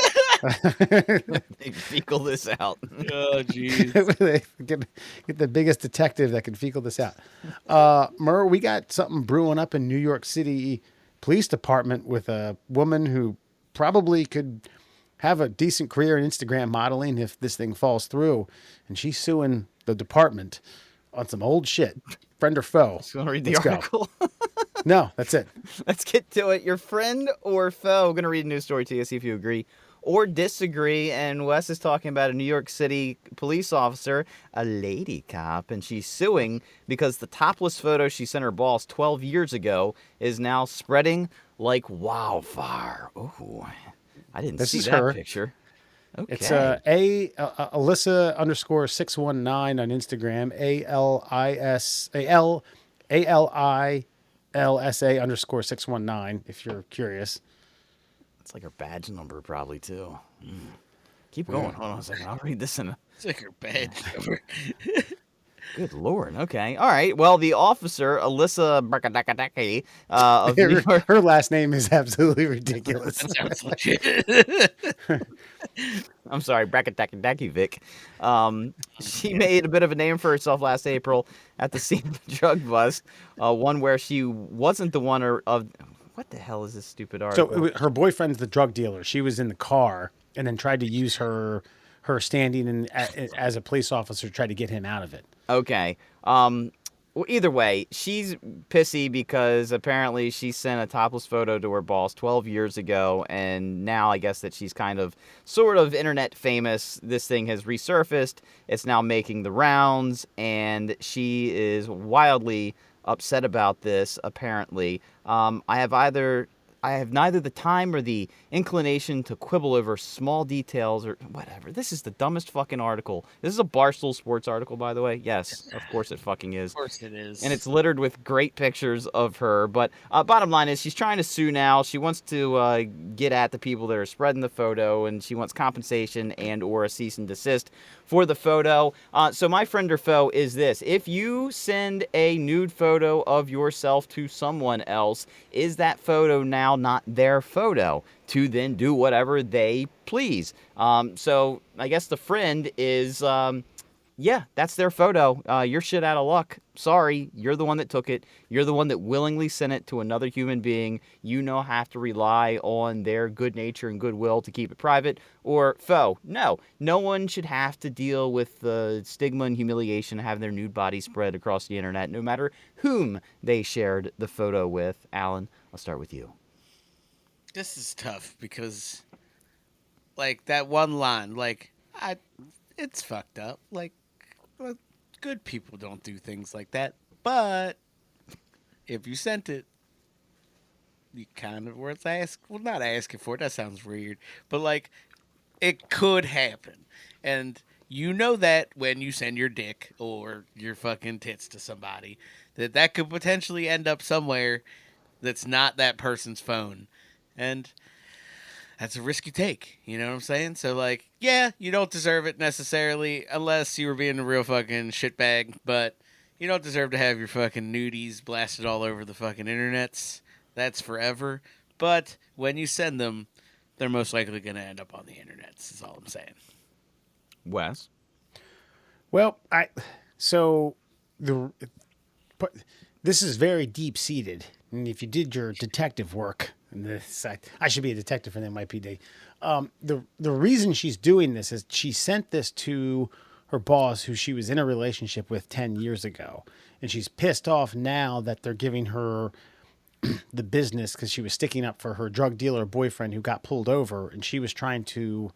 They fecal this out. Oh, jeez. They get the biggest detective that can fecal this out. Murr, we got something brewing up in New York City Police Department with a woman who probably could have a decent career in Instagram modeling if this thing falls through. And she's suing the department on some old shit. Friend or foe? So I'll read the Let's go. article. No, that's it. Let's get to it. Your friend or foe. I'm going to read a news story to you, see if you agree or disagree. And Wes is talking about a New York City police officer, a lady cop, and she's suing because the topless photo she sent her boss 12 years ago is now spreading like wildfire. Ooh, I didn't This see is that her. picture. Okay. It's Alyssa _619 on Instagram. ALISA _619 if you're curious. It's like her badge number probably too. Keep going. Hold on a second. I'll read this in a... It's like her badge number. Good Lord. Okay. All right. Well, the officer, Alyssa Brakadakadaki, of New York... Her last name is absolutely ridiculous. That sounds legit. I'm sorry, Brakadakadaki Vic. She made a bit of a name for herself last April at the scene of the drug bust, one where she wasn't the one of... What the hell is this stupid article? So her boyfriend's the drug dealer. She was in the car and then tried to use her standing in as a police officer to try to get him out of it. Okay. Well, either way, she's pissy because apparently she sent a topless photo to her boss 12 years ago, and now I guess that she's kind of sort of internet famous. This thing has resurfaced. It's now making the rounds, and she is wildly upset about this, apparently. I have either I have neither the time or the inclination to quibble over small details or whatever. This is the dumbest fucking article. This is a Barstool Sports article, by the way. Yes, of course it fucking is. Of course it is. And it's littered with great pictures of her. But bottom line is she's trying to sue now. She wants to get at the people that are spreading the photo, and she wants compensation and or a cease and desist for the photo. So my friend or foe is this. If you send a nude photo of yourself to someone else, is that photo now not their photo to then do whatever they please? So I guess the friend is... yeah, that's their photo. You're shit out of luck. Sorry, you're the one that took it. You're the one that willingly sent it to another human being. You now have to rely on their good nature and goodwill to keep it private. Or foe. No one should have to deal with the stigma and humiliation of having their nude body spread across the internet, no matter whom they shared the photo with. Alan, I'll start with you. This is tough because, like, that one line, like, it's fucked up. Like, well, good people don't do things like that. But if you sent it, you kind of were not asking for it. That sounds weird. But, like, it could happen. And you know that when you send your dick or your fucking tits to somebody, that could potentially end up somewhere that's not that person's phone. And that's a risk you take, you know what I'm saying? So, like, yeah, you don't deserve it necessarily unless you were being a real fucking shitbag, but you don't deserve to have your fucking nudies blasted all over the fucking internets. That's forever. But when you send them, they're most likely going to end up on the internets, is all I'm saying. Wes? Well, this is very deep seated, and if you did your detective work, and this, I should be a detective for the NYPD. The reason she's doing this is she sent this to her boss, who she was in a relationship with 10 years ago, and she's pissed off now that they're giving her the business because she was sticking up for her drug dealer boyfriend who got pulled over, and she was trying to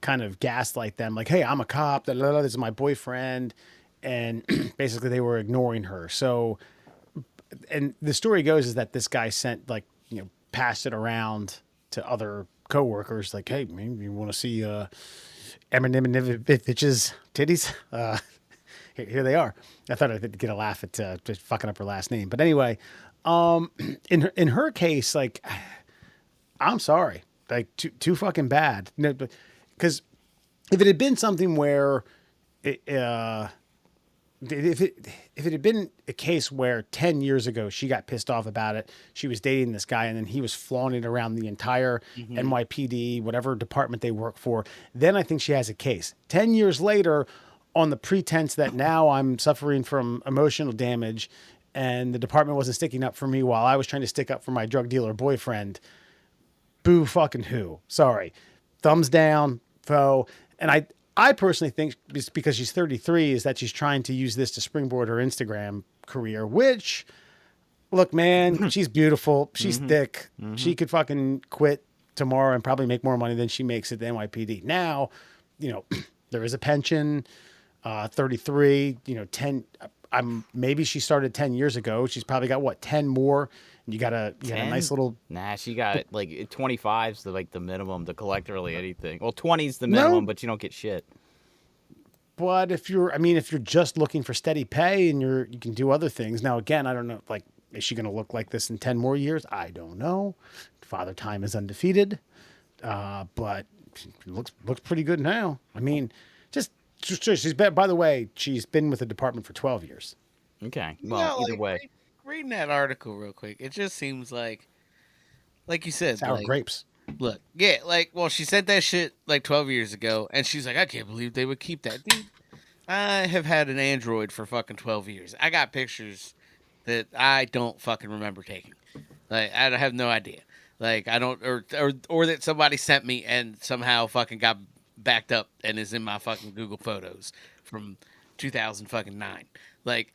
kind of gaslight them, like, "Hey, I'm a cop. This is my boyfriend," and basically they were ignoring her. So, and the story goes is that this guy sent, like, passed it around to other coworkers, like, "Hey, maybe you want to see Eminem's titties? Here they are." I thought I'd get a laugh at just fucking up her last name, but anyway, in her case, like, I'm sorry, like, too fucking bad. No, because if it had been something where if it had been a case where 10 years ago she got pissed off about it, she was dating this guy, and then he was flaunting around the entire NYPD, whatever department they work for, then I think she has a case. 10 years later, on the pretense that now I'm suffering from emotional damage and the department wasn't sticking up for me while I was trying to stick up for my drug dealer boyfriend, boo fucking who. Sorry. Thumbs down, foe. And I personally think it's because she's 33 is that she's trying to use this to springboard her Instagram career, which, look, man, she's beautiful. She's thick. She could fucking quit tomorrow and probably make more money than she makes at the NYPD. Now, there is a pension, 33, 10, maybe she started 10 years ago. She's probably got 10 more. You got a nice little. Nah, she got like 25's the minimum to collect really anything. Well, 20's the minimum, but you don't get shit. But if you're just looking for steady pay and you can do other things. Now, again, I don't know, like, is she going to look like this in 10 more years? I don't know. Father Time is undefeated. But she looks pretty good now. I mean, she's been, by the way, she's been with the department for 12 years. Okay. Well, either way. Reading that article real quick, it just seems like you said, sour grapes. Look, yeah, she sent that shit 12 years ago, and she's like, I can't believe they would keep that. Dude, I have had an Android for fucking 12 years. I got pictures that I don't fucking remember taking. Like, I have no idea. Like, I don't, or that somebody sent me and somehow fucking got backed up and is in my fucking Google Photos from 2009. Like,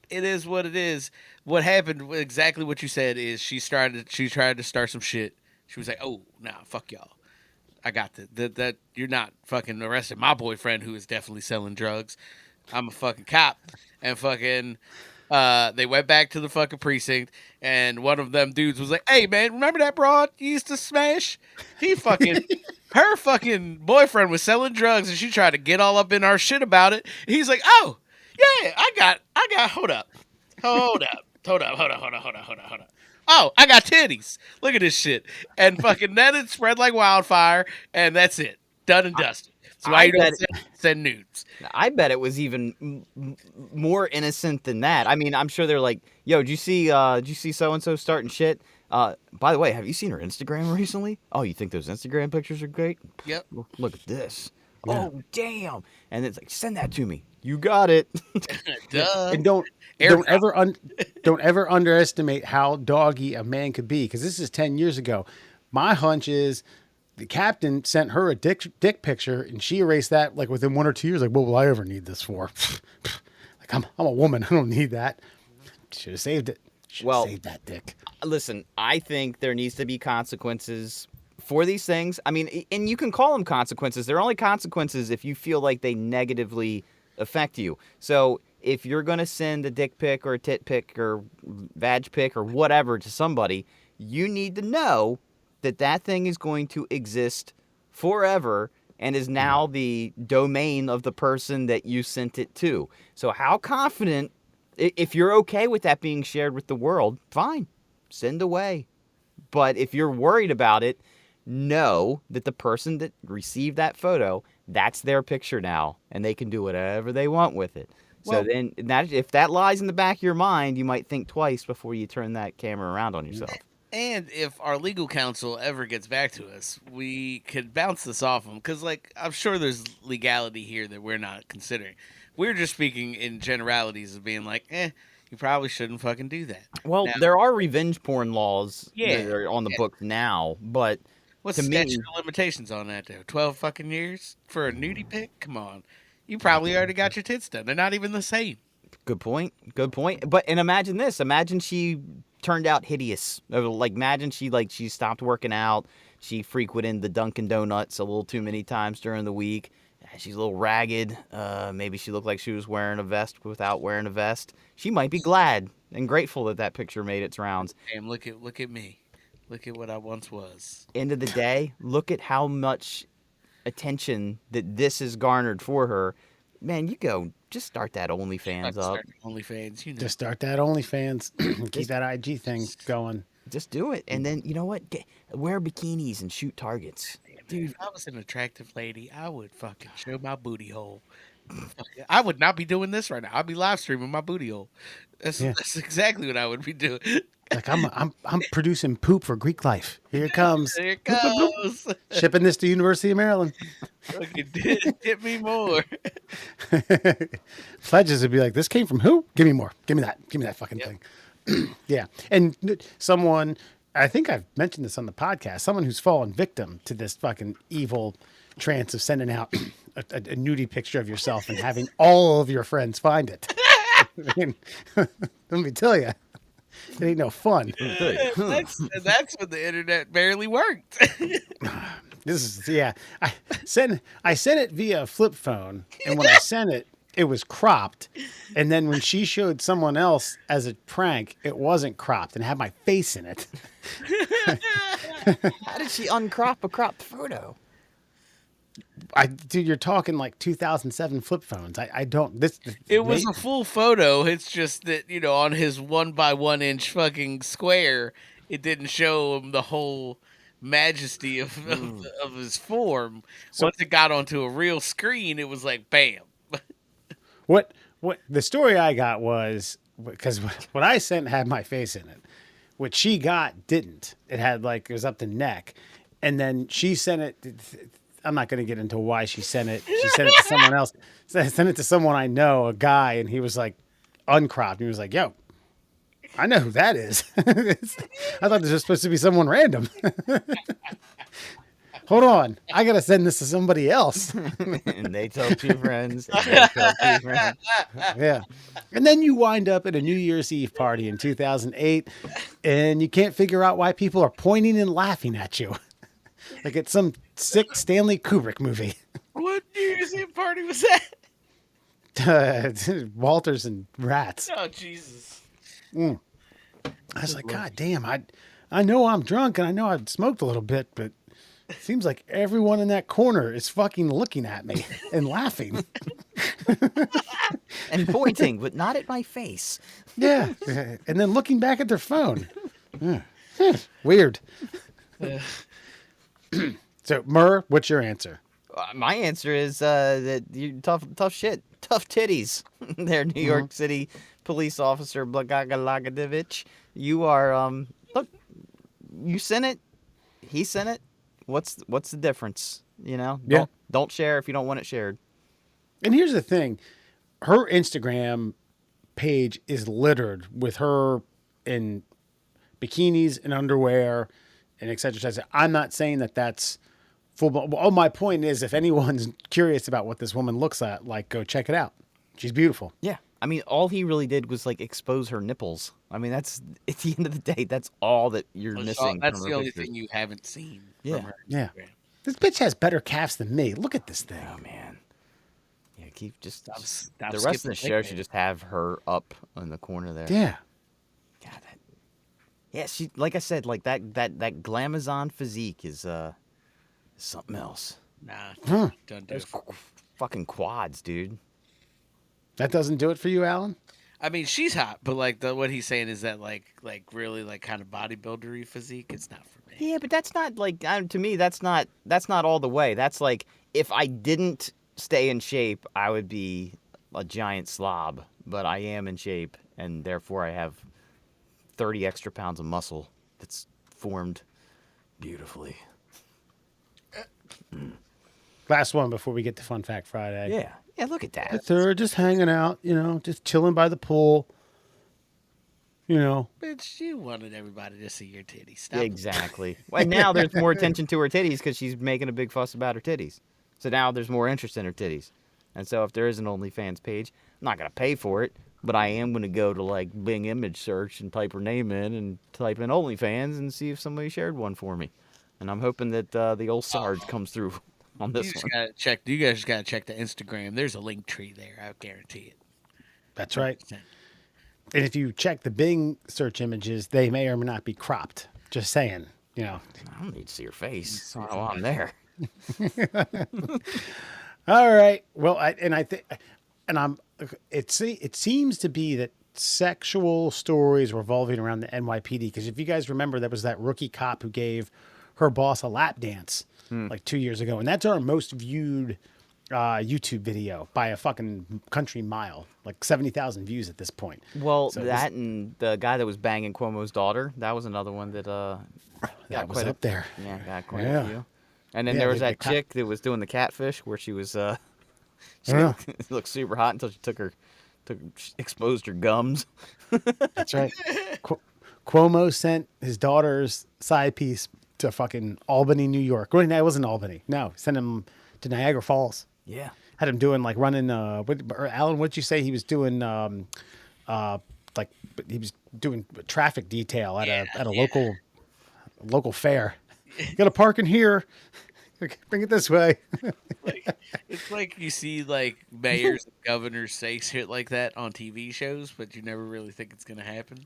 it is what it is. What happened, exactly what you said, is she tried to start some shit. She was like, "Oh, nah, fuck y'all. I got that. You're not fucking arresting my boyfriend, who is definitely selling drugs. I'm a fucking cop, and fucking They went back to the fucking precinct, and one of them dudes was like, "Hey man, remember that broad you used to smash? He fucking her fucking boyfriend was selling drugs, and she tried to get all up in our shit about it." And he's like, "Oh yeah, I got. Hold up. Oh, I got titties. Look at this shit." And fucking then it spread like wildfire, and that's it. Done and dusted. So why I you don't bet send nudes? I bet it was even more innocent than that. I mean, I'm sure they're like, "Yo, did you see so and so starting shit? By the way, have you seen her Instagram recently? Oh, you think those Instagram pictures are great? Yep. Look at this. Yeah. Oh, damn!" And it's like, "Send that to me. You got it." Duh. And don't ever underestimate how doggy a man could be, because this is 10 years ago. My hunch is the captain sent her a dick picture, and she erased that like within 1 or 2 years. Like, what will I ever need this for? Like, I'm a woman. I don't need that. Should have saved it. Should have saved that dick. Listen, I think there needs to be consequences for these things. I mean, and you can call them consequences. They're only consequences if you feel like they negatively affect you. So if you're going to send a dick pic or a tit pic or vag pic or whatever to somebody, you need to know that that thing is going to exist forever and is now the domain of the person that you sent it to. So how confident, if you're okay with that being shared with the world, fine, send away. But if you're worried about it, know that the person that received that photo, that's their picture now, and they can do whatever they want with it. So then, if that lies in the back of your mind, you might think twice before you turn that camera around on yourself. And if our legal counsel ever gets back to us, we could bounce this off them, because, like, I'm sure there's legality here that we're not considering. We're just speaking in generalities of being like, you probably shouldn't fucking do that. Well, Now, there are revenge porn laws Yeah, that are on the books now, but what's to the me- statute of limitations on that, though? 12 fucking years for a nudie pic? Come on. You probably already got your tits done. They're not even the same. Good point. And imagine this. Imagine she turned out hideous. Like, imagine she stopped working out. She frequented the Dunkin' Donuts a little too many times during the week. She's a little ragged. Maybe she looked like she was wearing a vest without wearing a vest. She might be glad and grateful that that picture made its rounds. Damn, look at me. Look at what I once was. End of the day, look at how much attention that this has garnered for her. Man, you go just start that OnlyFans up. OnlyFans, you know. Just start that OnlyFans. Keep that IG thing going. Just do it, and then you know what? Wear bikinis and shoot targets. Dude, if I was an attractive lady, I would fucking show my booty hole. I would not be doing this right now. I'd be live streaming my booty hole. That's exactly what I would be doing. Like, I'm producing poop for Greek life. Here it comes. There it goes. Shipping this to University of Maryland. Fucking hit me more. Pledges would be like, this came from who? Give me more. Give me that. Give me that fucking thing. Yeah. And someone, I think I've mentioned this on the podcast, someone who's fallen victim to this fucking evil trance of sending out a nudie picture of yourself and having all of your friends find it. I mean, let me tell you, it ain't no fun. That's when the internet barely worked. This is, yeah. I sent it via flip phone, and when I sent it, it was cropped. And then when she showed someone else as a prank, it wasn't cropped and had my face in it. How did she uncrop a cropped photo? Dude, you're talking like 2007 flip phones. I don't. It was a full photo. It's just that, you know, on his 1 by 1 inch fucking square, it didn't show him the whole majesty of his form. So, once it got onto a real screen, it was like bam. What the story I got was, because what I sent had my face in it. What she got didn't. It had like, it was up to neck. And then she sent it. I'm not going to get into why she sent it. She sent it to someone else. Sent it to someone I know, a guy, and he was like uncropped. He was like, "Yo, I know who that is." I thought this was supposed to be someone random. Hold on, I got to send this to somebody else. And they tell two friends. And they tell two friends. Yeah. And then you wind up at a New Year's Eve party in 2008, and you can't figure out why people are pointing and laughing at you. Like it's some sick Stanley Kubrick movie. What New Year's Eve party was that? Walters and rats. Oh Jesus! I was like, God damn, I know I'm drunk and I know I've smoked a little bit, but it seems like everyone in that corner is fucking looking at me and laughing. And pointing, but not at my face. Yeah. And then looking back at their phone. Weird. So, Murr, what's your answer? My answer is that you tough shit, tough titties. There, New York City police officer Blagagalagadovich. You are look, you sent it, he sent it. What's the difference? You know, don't share if you don't want it shared. And here's the thing. Her Instagram page is littered with her in bikinis and underwear and et cetera, et cetera. I'm not saying that that's full. Oh, my point is, if anyone's curious about what this woman looks like, go check it out. She's beautiful. Yeah. I mean, all he really did was like expose her nipples. I mean, that's at the end of the day, that's all that you're missing. That's from the her only pictures. thing you haven't seen Yeah. from her. Yeah. Instagram. This bitch has better calves than me. Look at this thing. Oh man. Yeah, keep just Stop the rest skipping of the show leg should day. just have her up in the corner there. Yeah. God, yeah, she like I said, like that glamazon physique is something else. Nah, don't do it. Fucking quads, dude. That doesn't do it for you, Alan? I mean, she's hot, but like what he's saying is that like really like kind of bodybuildery physique. It's not for me. Yeah, but that's not like to me. That's not all the way. That's like if I didn't stay in shape, I would be a giant slob. But I am in shape, and therefore I have 30 extra pounds of muscle that's formed beautifully. Last one before we get to Fun Fact Friday. Yeah, yeah. Look at that. They're just hanging out, just chilling by the pool. Bitch, you wanted everybody to see your titties. Stop. Exactly. Well, now there's more attention to her titties because she's making a big fuss about her titties. So now there's more interest in her titties. And so if there is an OnlyFans page, I'm not going to pay for it, but I am going to go to like Bing image search and type her name in and type in OnlyFans and see if somebody shared one for me. And I'm hoping that the old Sarge comes through on You this just one. gotta check. You guys just gotta check the Instagram. There's a link tree there. I guarantee it. That's right. And if you check the Bing search images, they may or may not be cropped. Just saying, I don't need to see her face while I'm there. All right. Well, it seems to be that sexual stories revolving around the NYPD. Because if you guys remember, there was that rookie cop who gave her boss a lap dance like 2 years ago, and that's our most viewed YouTube video by a fucking country mile, like 70,000 views at this point. Well, So that and the guy that was banging Cuomo's daughter, that was another one that that was up there. Yeah, got quite Yeah. a few. And then Yeah, there was the that cop- chick that was doing the catfish where she was she Yeah. looked super hot until she exposed her gums. That's right. Cuomo sent his daughter's side piece to fucking Albany, New York. Well, no, it wasn't Albany. No, sent him to Niagara Falls. Yeah. Had him doing like running. Alan, what'd you say he was doing? Like he was doing traffic detail at a local fair. You got to park in here. Bring it this way. It's like you see like mayors and governors say shit like that on TV shows, but you never really think it's gonna happen.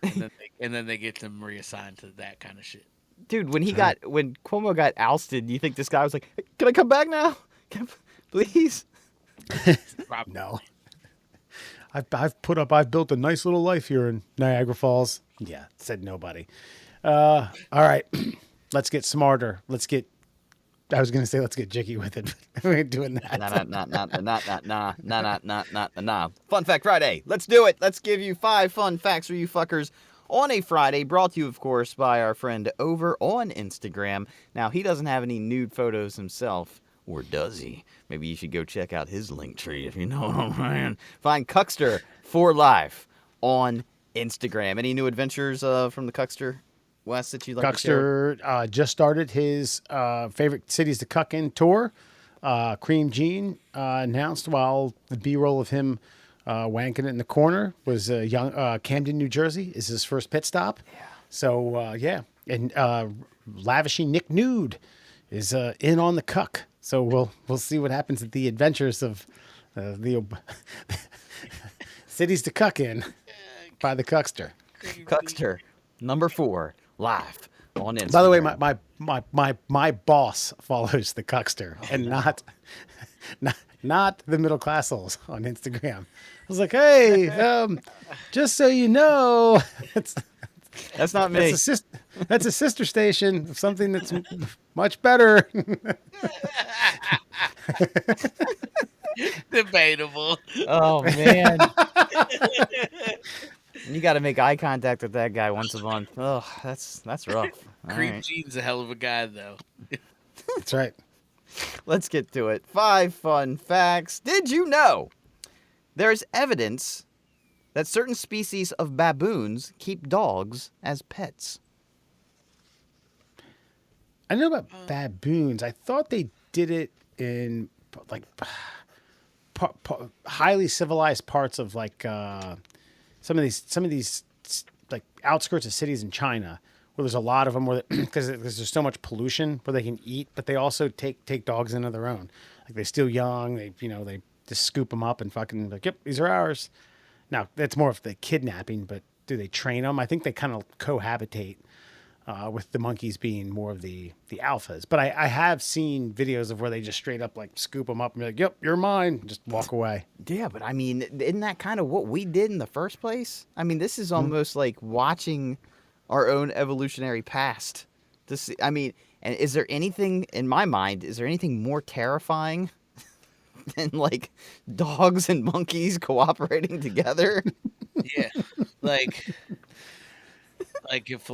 And then they get them reassigned to that kind of shit. Dude, when Cuomo got ousted, you think this guy was like, hey, "Can I come back now? Please?" No. I've built a nice little life here in Niagara Falls. Yeah, said nobody. All right, let's get smarter. Let's get jiggy with it. We ain't doing that. Nah. Fun Fact Friday. Let's do it. Let's give you 5 fun facts for you fuckers on a Friday, brought to you, of course, by our friend over on Instagram. Now, he doesn't have any nude photos himself, or does he? Maybe you should go check out his link tree, if you know what I'm saying. Find Cuckster for life on Instagram. Any new adventures from the Cuckster, Wes, that you'd like to share? Cuckster just started his favorite cities to cuck in tour. Cream Jean announced while the B-roll of him wanking it in the corner was Camden, New Jersey is his first pit stop. Yeah. So, yeah. And Lavishing Nick Nude is in on the cuck. So we'll see what happens at the adventures of The cities to cuck in by the Cuckster. Cuckster, number 4, live on Instagram. By the way, my boss follows the Cuckster and not the middle class holes on Instagram. I was like, hey, just so you know, That's not me. that's a sister station of something that's much better. Debatable. Oh man. You got to make eye contact with that guy once a month. Oh, that's rough. All Creep right. Gene's a hell of a guy, though. That's right. Let's get to it. 5 fun facts. Did you know there's evidence that certain species of baboons keep dogs as pets? I know about baboons. I thought they did it in like highly civilized parts of like some of these like outskirts of cities in China where there's a lot of them where because there's so much pollution where they can eat, but they also take dogs into their own. Like they steal young, they just scoop them up and fucking like, yep, these are ours. Now that's more of the kidnapping, but do they train them? I think they kind of cohabitate with the monkeys being more of the alphas. But I have seen videos of where they just straight up like scoop them up and be like, yep, you're mine, and just walk away. Yeah, but I mean, isn't that kind of what we did in the first place? I mean, this is almost like watching our own evolutionary past. I mean, and is there anything, in my mind, is there anything more terrifying than like dogs and monkeys cooperating together? Yeah. Like if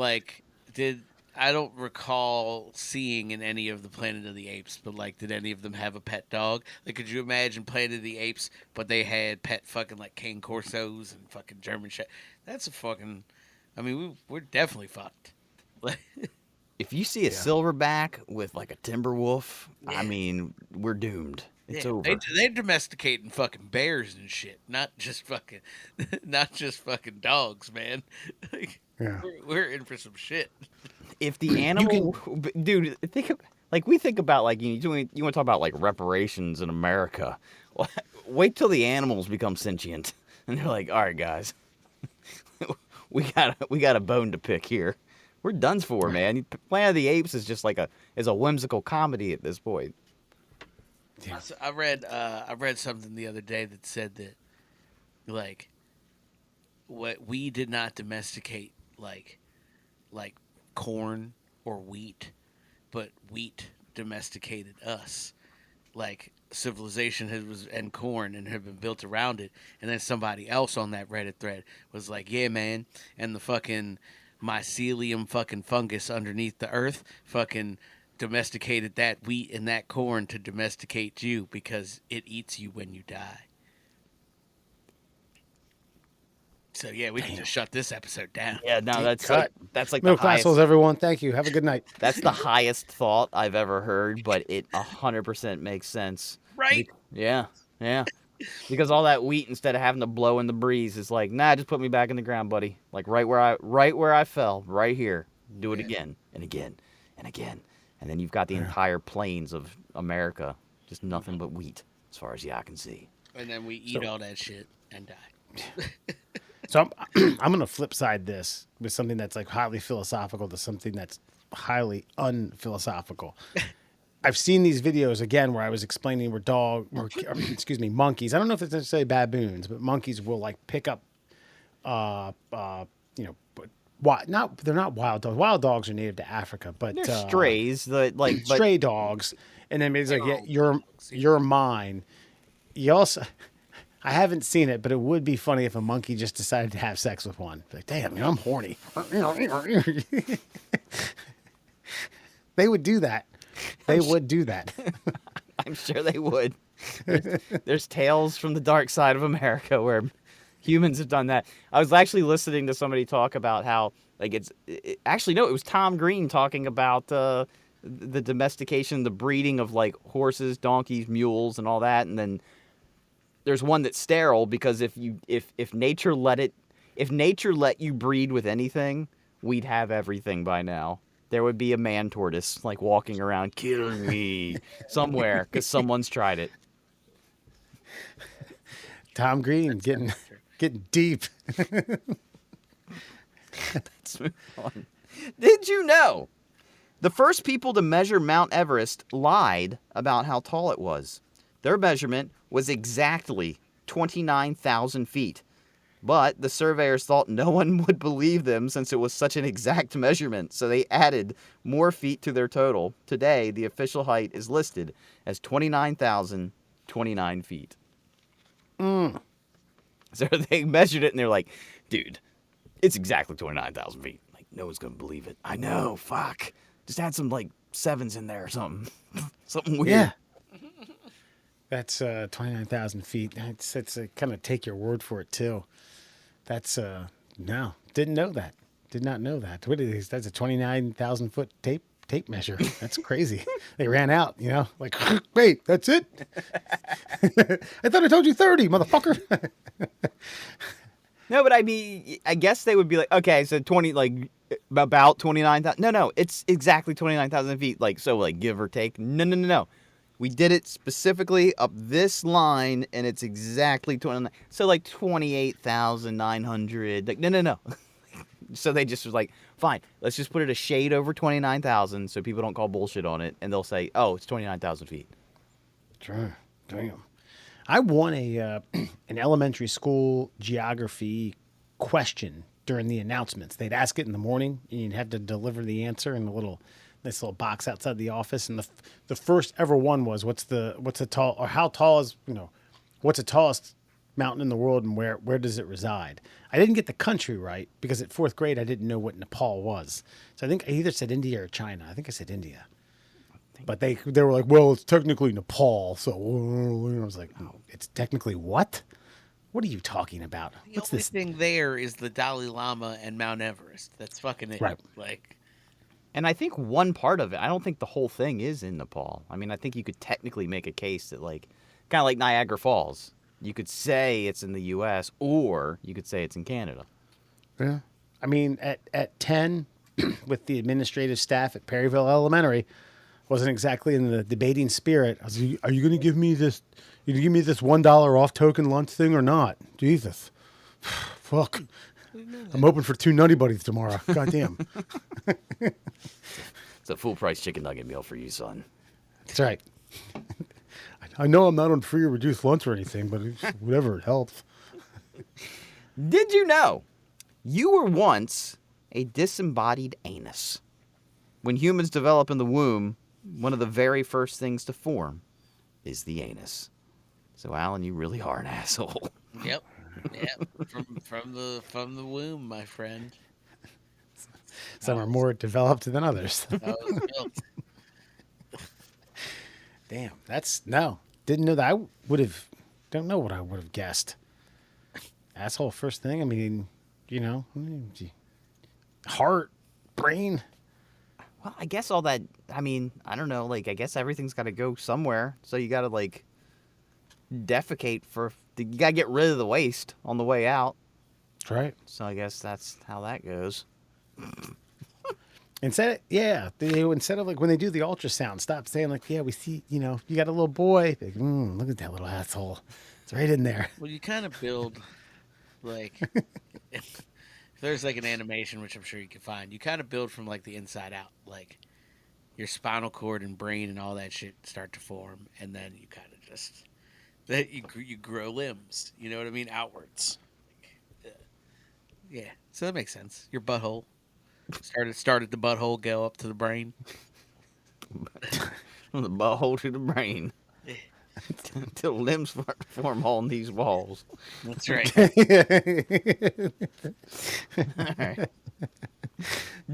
I don't recall seeing in any of the Planet of the Apes, but like, did any of them have a pet dog? Like, could you imagine Planet of the Apes, but they had pet fucking like cane corsos and fucking German shit? That's a fucking. I mean, we're definitely fucked. If you see a silverback with like a timber wolf, I mean, we're doomed. It's over. They domesticating fucking bears and shit, not just fucking dogs, man. Like, Yeah. we're in for some shit. If the animal, dude, we think about like you want to talk about like reparations in America. Wait till the animals become sentient, and they're like, all right, guys, we got a bone to pick here. We're done for, man. Planet of the Apes is just like a whimsical comedy at this point. Yeah. So I read something the other day that said that like what we did not domesticate like corn or wheat, but wheat domesticated us. Like civilization and corn and had been built around it, and then somebody else on that Reddit thread was like, yeah, man, and the fucking mycelium fucking fungus underneath the earth fucking domesticated that wheat and that corn to domesticate you because it eats you when you die. So yeah, we can just shut this episode down. Yeah, no, that's cut. That's like Middle the class highest. holes, everyone. Thank you. Have a good night. That's the highest thought I've ever heard, but it 100% makes sense. Right? Yeah. Because all that wheat, instead of having to blow in the breeze, is like, nah, just put me back in the ground, buddy. Like right where I fell, right here. Do it again and again and again, and then you've got the entire plains of America, just nothing but wheat, as far as the eye can see. And then we eat all that shit and die. So I'm going to flip side this with something that's like highly philosophical to something that's highly unphilosophical. I've seen these videos again where I was explaining where monkeys. I don't know if it's necessarily baboons, but monkeys will like pick up, they're not wild dogs. Wild dogs are native to Africa, but They're strays, but stray dogs. And then it's like, yeah, you're mine. You also, I haven't seen it, but it would be funny if a monkey just decided to have sex with one. Like, damn, I'm horny. They would do that. They would do that. I'm sure they would. There's tales from the dark side of America where humans have done that. I was actually listening to somebody talk about how, like, it was Tom Green talking about the domestication, the breeding of like horses, donkeys, mules, and all that. And then there's one that's sterile because if nature let you breed with anything, we'd have everything by now. There would be a man tortoise like walking around killing me somewhere because someone's tried it. Tom Green getting deep. Let's move on. Did you know the first people to measure Mount Everest lied about how tall it was? Their measurement was exactly 29,000 feet. But the surveyors thought no one would believe them since it was such an exact measurement, so they added more feet to their total. Today, the official height is listed as 29,029 feet. So they measured it and they're like, dude, it's exactly 29,000 feet. Like, no one's going to believe it. I know, fuck. Just add some, like, sevens in there or something. Something weird. Yeah. That's 29,000 feet. It's kind of take your word for it, too. That's, no, didn't know that. Did not know that. What is that's a 29,000 foot tape measure. That's crazy. They ran out, like, wait, that's it? I thought I told you 30, motherfucker. No, but I mean, I guess they would be like, okay, so 20, like, about 29,000. No, it's exactly 29,000 feet. Like, so, like, give or take. No. We did it specifically up this line, and it's exactly 29. So, like, 28,900. Like, no. So they just was like, fine, let's just put it a shade over 29,000 so people don't call bullshit on it, and they'll say, oh, it's 29,000 feet. Sure. Damn. I won an elementary school geography question during the announcements. They'd ask it in the morning, and you'd have to deliver the answer in this little box outside the office. And the first ever one was what's the tallest mountain in the world, and where does it reside? I didn't get the country right because at fourth grade I didn't know what Nepal was. So I think I either said India or China. I think I said India. But they were like, well, it's technically Nepal. So I was like, oh, it's technically what? What are you talking about? The only thing there is the Dalai Lama and Mount Everest. That's fucking it. Right. Like, and I think one part of it, I don't think the whole thing is in Nepal. I mean, I think you could technically make a case that, like, kind of like Niagara Falls. You could say it's in the U.S. or you could say it's in Canada. Yeah. I mean, at 10, with the administrative staff at Perryville Elementary, wasn't exactly in the debating spirit. I was like, are you going to give me this? You give me this $1 off token lunch thing or not? Jesus, fuck. I'm open for 2 Nutty Buddies tomorrow. Goddamn. It's a full price chicken nugget meal for you, son. That's right. I know I'm not on free or reduced lunch or anything, but whatever, it helps. Did you know you were once a disembodied anus? When humans develop in the womb, one of the very first things to form is the anus. So, Alan, you really are an asshole. Yep. From the womb, my friend. Some are more developed than others. I was built. Damn, didn't know that. Don't know what I would have guessed. Asshole first thing. I mean, heart, brain. Well, I guess all that, I mean, I don't know, like, I guess everything's got to go somewhere. So you got to, like, defecate you got to get rid of the waste on the way out. That's right. So I guess that's how that goes. Instead of like when they do the ultrasound, stop saying like, yeah, we see, you got a little boy. Like, look at that little asshole. It's right in there. Well, you kind of build, like, if there's like an animation, which I'm sure you can find, you kind of build from like the inside out. Like your spinal cord and brain and all that shit start to form, and then you kind of just you grow limbs. You know what I mean? Outwards. Yeah. So that makes sense. Your butthole started the butthole, go up to the brain. From the butthole to the brain. Until limbs form on these walls. That's right. All right.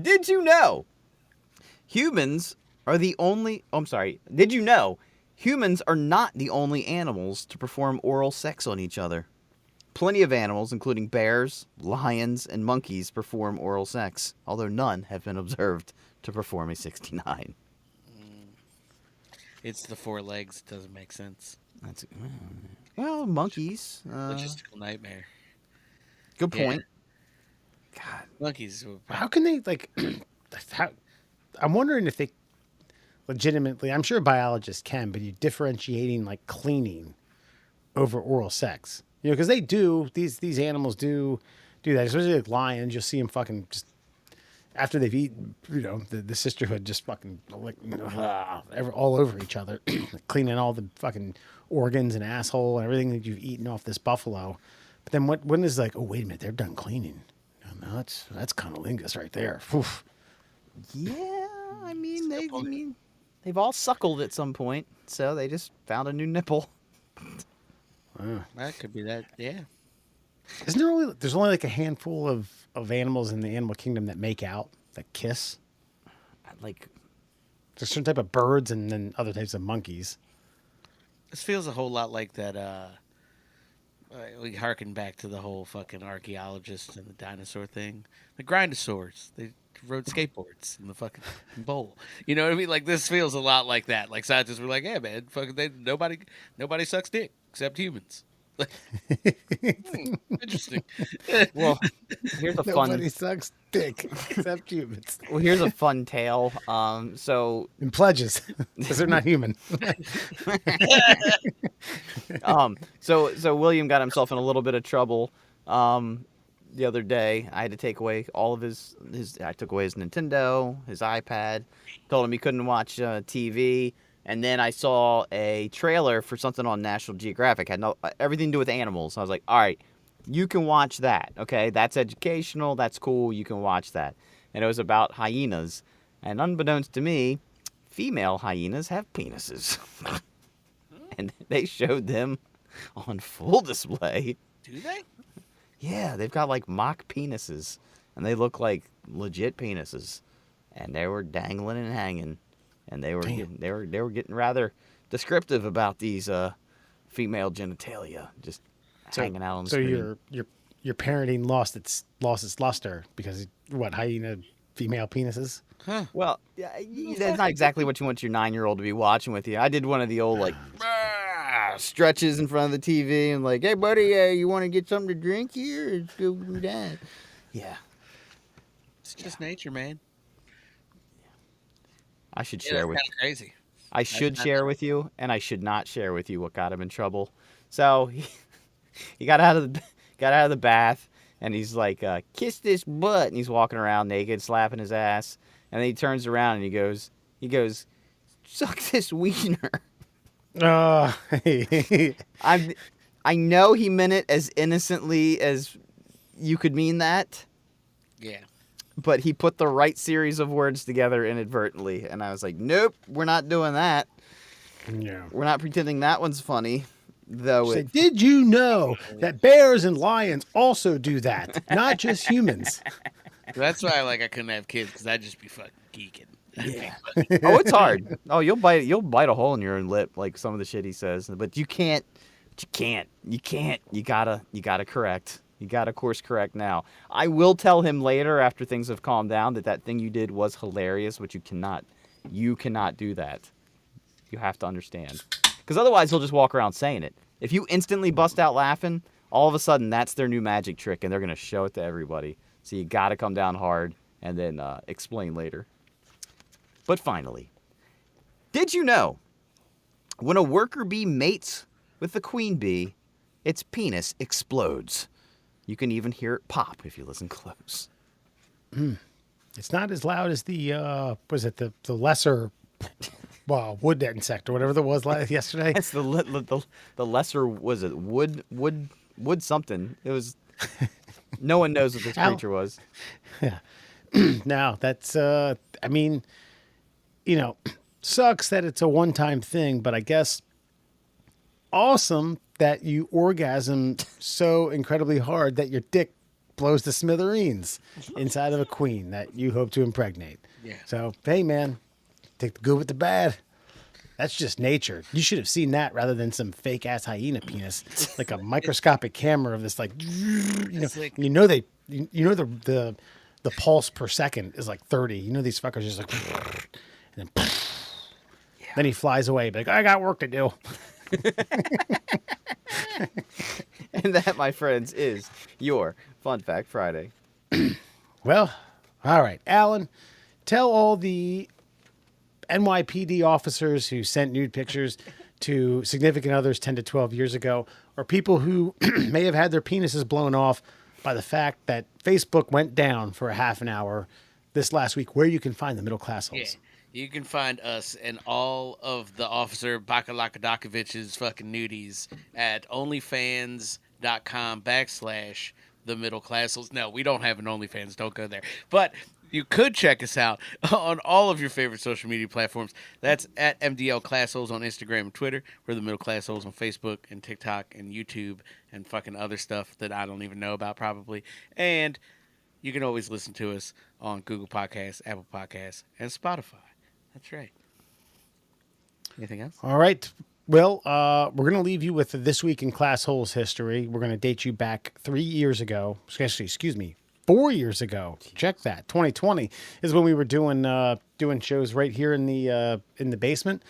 Did you know humans are the only... Oh, I'm sorry. Did you know humans are not the only animals to perform oral sex on each other? Plenty of animals, including bears, lions, and monkeys, perform oral sex, although none have been observed to perform a 69. It's the 4 legs. Doesn't make sense. Well, monkeys. Logistical nightmare. Good point. Yeah. God, monkeys. How can they I'm wondering if they legitimately. I'm sure biologists can, but you differentiating like cleaning over oral sex. Because they do these animals do that, especially like lions. You'll see them fucking just after they've eaten. The sisterhood just fucking like all over each other, cleaning all the fucking organs and asshole and everything that you've eaten off this buffalo. But then when is like, oh wait a minute, they're done cleaning. No, that's cunnilingus right there. Oof. Yeah, they've all suckled at some point, so they just found a new nipple. That could be that. Yeah. Isn't there there's only like a handful of animals in the animal kingdom that make out, that kiss? Like, There's certain type of birds and then other types of monkeys. This feels a whole lot like that. We harken back to the whole fucking archaeologist and the dinosaur thing. The Grindosaurs. They rode skateboards in the fucking bowl. You know what I mean? Like, this feels a lot like that. Like, scientists were like, "Yeah, man, fucking, nobody sucks dick except humans." Like, interesting. well, here's a Nobody fun. sucks dick except humans. Well, here's a fun tale. So And pledges, because they're not human. So William got himself in a little bit of trouble the other day. I had to take away all of his I took away his Nintendo, his iPad, told him he couldn't watch TV, and then I saw a trailer for something on National Geographic, had everything to do with animals. I was like, all right, you can watch that, okay? That's educational, that's cool, you can watch that. And it was about hyenas, and unbeknownst to me, female hyenas have penises. And they showed them on full display. Do they? Yeah, they've got like mock penises, and they look like legit penises, and they were dangling and hanging, and they were getting rather descriptive about these female genitalia just hanging out on the So screen. your parenting lost its luster because hyena female penises? Huh. Well, yeah, that's not exactly what you want your 9-year-old to be watching with you. I did one of the old like stretches in front of the TV and like, hey buddy, you want to get something to drink here? Let's go do that. Yeah, It's just nature, man. I should Yeah, share that's with. kinda crazy. I should share with you, and I should not share with you what got him in trouble. So he got out of the bath, and he's like, "Kiss this butt," and he's walking around naked, slapping his ass, and then he turns around and he goes, "Suck this wiener." I know he meant it as innocently as you could mean that, Yeah. but he put the right series of words together inadvertently, and I was like, "Nope, we're not doing that. Yeah. We're not pretending that one's funny." Though Say, did you know that bears and lions also do that? Not just humans. That's why I couldn't have kids, because I'd just be fucking geeking. Yeah. Oh, it's hard. Oh, you'll bite a hole in your own lip, like some of the shit he says. But you can't. You gotta correct. You gotta course correct now. I will tell him later after things have calmed down that thing you did was hilarious, but you cannot do that. You have to understand. Because otherwise he'll just walk around saying it. If you instantly bust out laughing, all of a sudden that's their new magic trick and they're going to show it to everybody. So you got to come down hard and then explain later. But finally, did you know when a worker bee mates with the queen bee, its penis explodes? You can even hear it pop if you listen close. It's not as loud as the lesser wood insect or whatever there was yesterday. It's the lesser, was it wood something? It was. No one knows what this creature was. Yeah. Now that's sucks that it's a one-time thing, but I guess awesome that you orgasm so incredibly hard that your dick blows to smithereens inside of a queen that you hope to impregnate. Yeah. So, hey man, take the good with the bad. That's just nature. You should have seen that rather than some fake ass hyena penis, like a microscopic camera of this, like, the pulse per second is like 30. You know, these fuckers just like, and then he flies away, like, I got work to do. And that, my friends, is your Fun Fact Friday. Well, all right, Alan, tell all the NYPD officers who sent nude pictures to significant others 10 to 12 years ago or people who may have had their penises blown off by the fact that Facebook went down for a half an hour this last week, where you can find the middle class holes. You can find us and all of the Officer Bakalakadakovich's fucking nudies at onlyfans.com/the middle class holes. No, we don't have an OnlyFans. Don't go there. But you could check us out on all of your favorite social media platforms. That's at MDL Classholes on Instagram and Twitter. We're the Middle Classholes on Facebook and TikTok and YouTube and fucking other stuff that I don't even know about probably. And you can always listen to us on Google Podcasts, Apple Podcasts, and Spotify. That's right. Anything else? All right. Well, we're going to leave you with This Week in Class Holes history. We're going to date you back 3 years ago. Excuse me. 4 years ago. Check that. 2020 is when we were doing shows right here in the basement.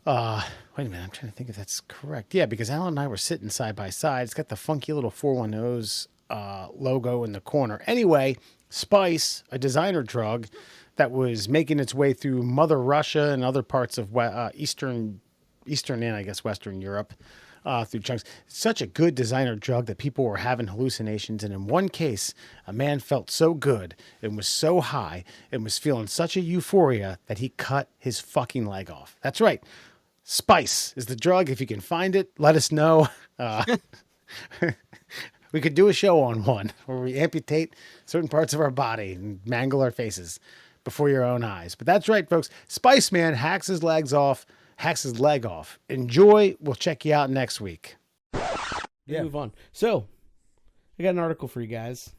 Wait a minute, I'm trying to think if that's correct. Yeah, because Alan and I were sitting side by side. It's got the funky little 410's logo in the corner. Anyway, Spice, a designer drug that was making its way through Mother Russia and other parts of Eastern and I guess Western Europe. Through chunks. Such a good designer drug that people were having hallucinations. And in one case, a man felt so good and was so high and was feeling such a euphoria that he cut his fucking leg off. That's right. Spice is the drug. If you can find it, let us know. We could do a show on one where we amputate certain parts of our body and mangle our faces before your own eyes. But that's right, folks. Spice Man hacks his leg off. Enjoy. We'll check you out next week. Move on. So, I got an article for you guys.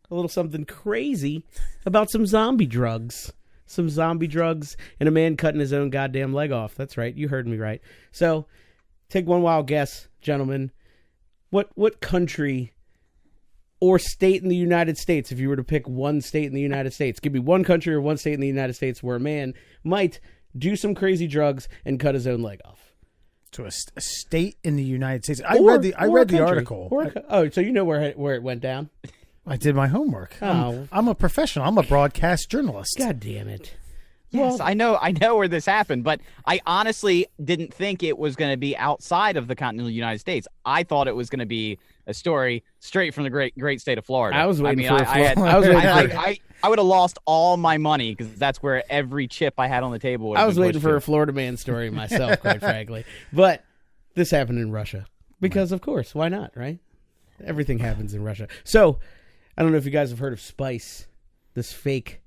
A little something crazy about some zombie drugs. Some zombie drugs and a man cutting his own goddamn leg off. That's right. You heard me right. So, take one wild guess, gentlemen. What country or state in the United States, if you were to pick one state in the United States, give me one country or one state in the United States where a man might do some crazy drugs and cut his own leg off. To a state in the United States. I read the article. So you know where it went down? I did my homework. Oh. I'm a professional. I'm a broadcast journalist. God damn it. Yes, I know where this happened, but I honestly didn't think it was going to be outside of the continental United States. I thought it was going to be a story straight from the great state of Florida. I was waiting for I would have lost all my money because that's where every chip I had on the table would have I was been waiting pushed for to. a Florida man story myself, quite frankly. But this happened in Russia. Because, of course, why not, right? Everything happens in Russia. So, I don't know if you guys have heard of Spice, this fake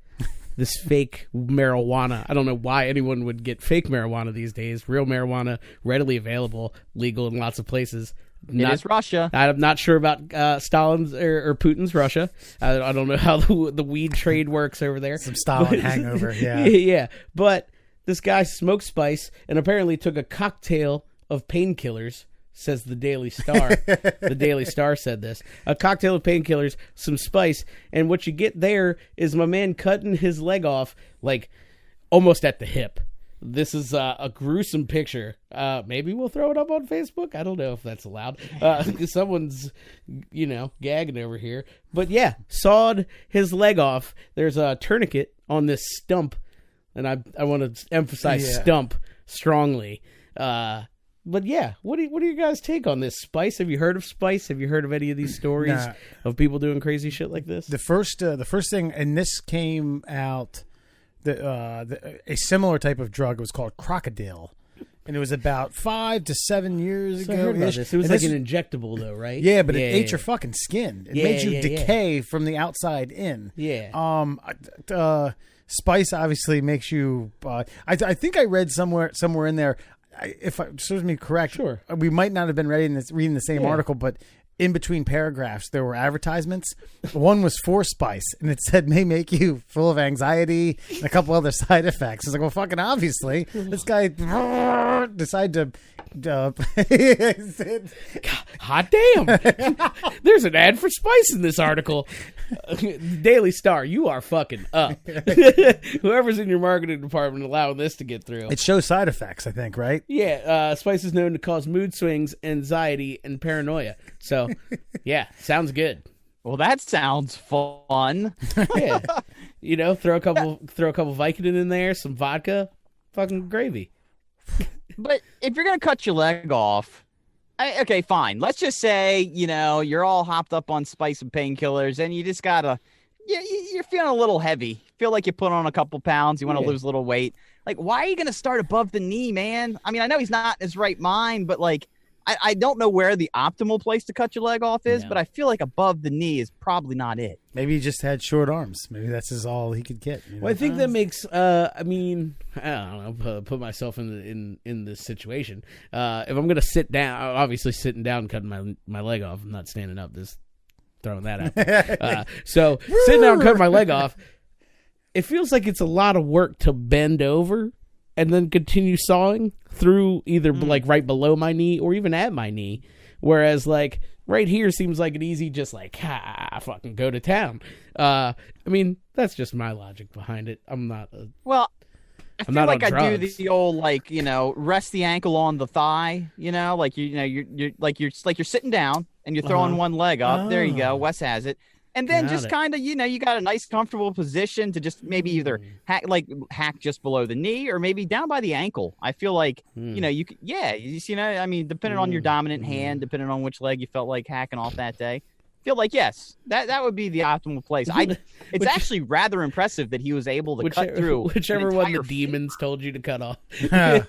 marijuana. I don't know why anyone would get fake marijuana these days. Real marijuana, readily available, legal in lots of places. It is Russia. I'm not sure about Stalin's or Putin's Russia. I don't know how the weed trade works over there. Some Stalin hangover, yeah. Yeah, but this guy smoked Spice and apparently took a cocktail of painkillers, says the Daily Star. The Daily Star said this. A cocktail of painkillers, some Spice, and what you get there is my man cutting his leg off, like, almost at the hip. This is a gruesome picture. Maybe we'll throw it up on Facebook. I don't know if that's allowed. Someone's, gagging over here. But yeah, sawed his leg off. There's a tourniquet on this stump, and I want to emphasize stump strongly. But yeah, what do you guys take on this? Spice? Have you heard of Spice? Have you heard of any of these stories of people doing crazy shit like this? The first thing, and this came out, a similar type of drug was called Crocodile, and it was about 5 to 7 years ago. I heard about this. It was an injectable, though, right? Yeah, but it ate your fucking skin. It made you decay from the outside in. Yeah. Spice obviously makes you. I think I read somewhere in there. If it serves me correct, sure. We might not have been reading the same article, but in between paragraphs there were advertisements. One was for Spice, and it said may make you full of anxiety and a couple other side effects. It's like, well, fucking obviously, this guy decided to. Hot damn! There's an ad for Spice in this article. Daily Star, you are fucking up. Whoever's in your marketing department allowing this to get through. It shows side effects, I think, right? Yeah, Spice is known to cause mood swings, anxiety, and paranoia. So, yeah, sounds good. Well, that sounds fun. Yeah, throw a couple Vicodin in there, some vodka, fucking gravy. But if you're gonna cut your leg off, Okay, fine. Let's just say, you're all hopped up on spice and painkillers, and you just gotta, you're feeling a little heavy. Feel like you put on a couple pounds. You want to lose a little weight. Like, why are you gonna start above the knee, man? I mean, I know he's not in his right mind, but like, I don't know where the optimal place to cut your leg off is, but I feel like above the knee is probably not it. Maybe he just had short arms. Maybe that's all he could get. Well, I think that makes. I mean, I don't know. Put myself in this situation. If I'm gonna sit down, obviously sitting down, cutting my leg off. I'm not standing up. Just throwing that out there. So sitting down, cutting my leg off. It feels like it's a lot of work to bend over and then continue sawing through either like right below my knee or even at my knee. Whereas like right here seems like an easy, just like, fucking go to town. I mean, that's just my logic behind it. I'm not. Well, I I'm feel not like on I do drugs. the old like rest the ankle on the thigh. Like you're sitting down and you're throwing one leg up. There you go. Wes has it. And then Got just it. kind of, you got a nice comfortable position to just maybe either hack just below the knee or maybe down by the ankle. I feel like, you could, I mean, depending on your dominant hand, depending on which leg you felt like hacking off that day. Feel like, yes, that would be the optimal place. It's actually rather impressive that he was able to cut through whichever an one the entire field. demons told you to cut off. Yeah,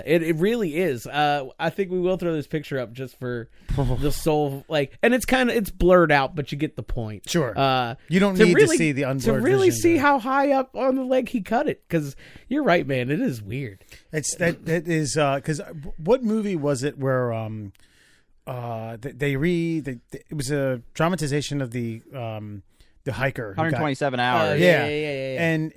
it really is. I think we will throw this picture up just for the soul, like, and it's blurred out, but you get the point. Sure. You don't to need really, to see the unblurred to really vision see to- how high up on the leg he cut it, because you're right, man. It is weird. It is because what movie was it where it was a dramatization of the hiker who got- 127 hours. Yeah. And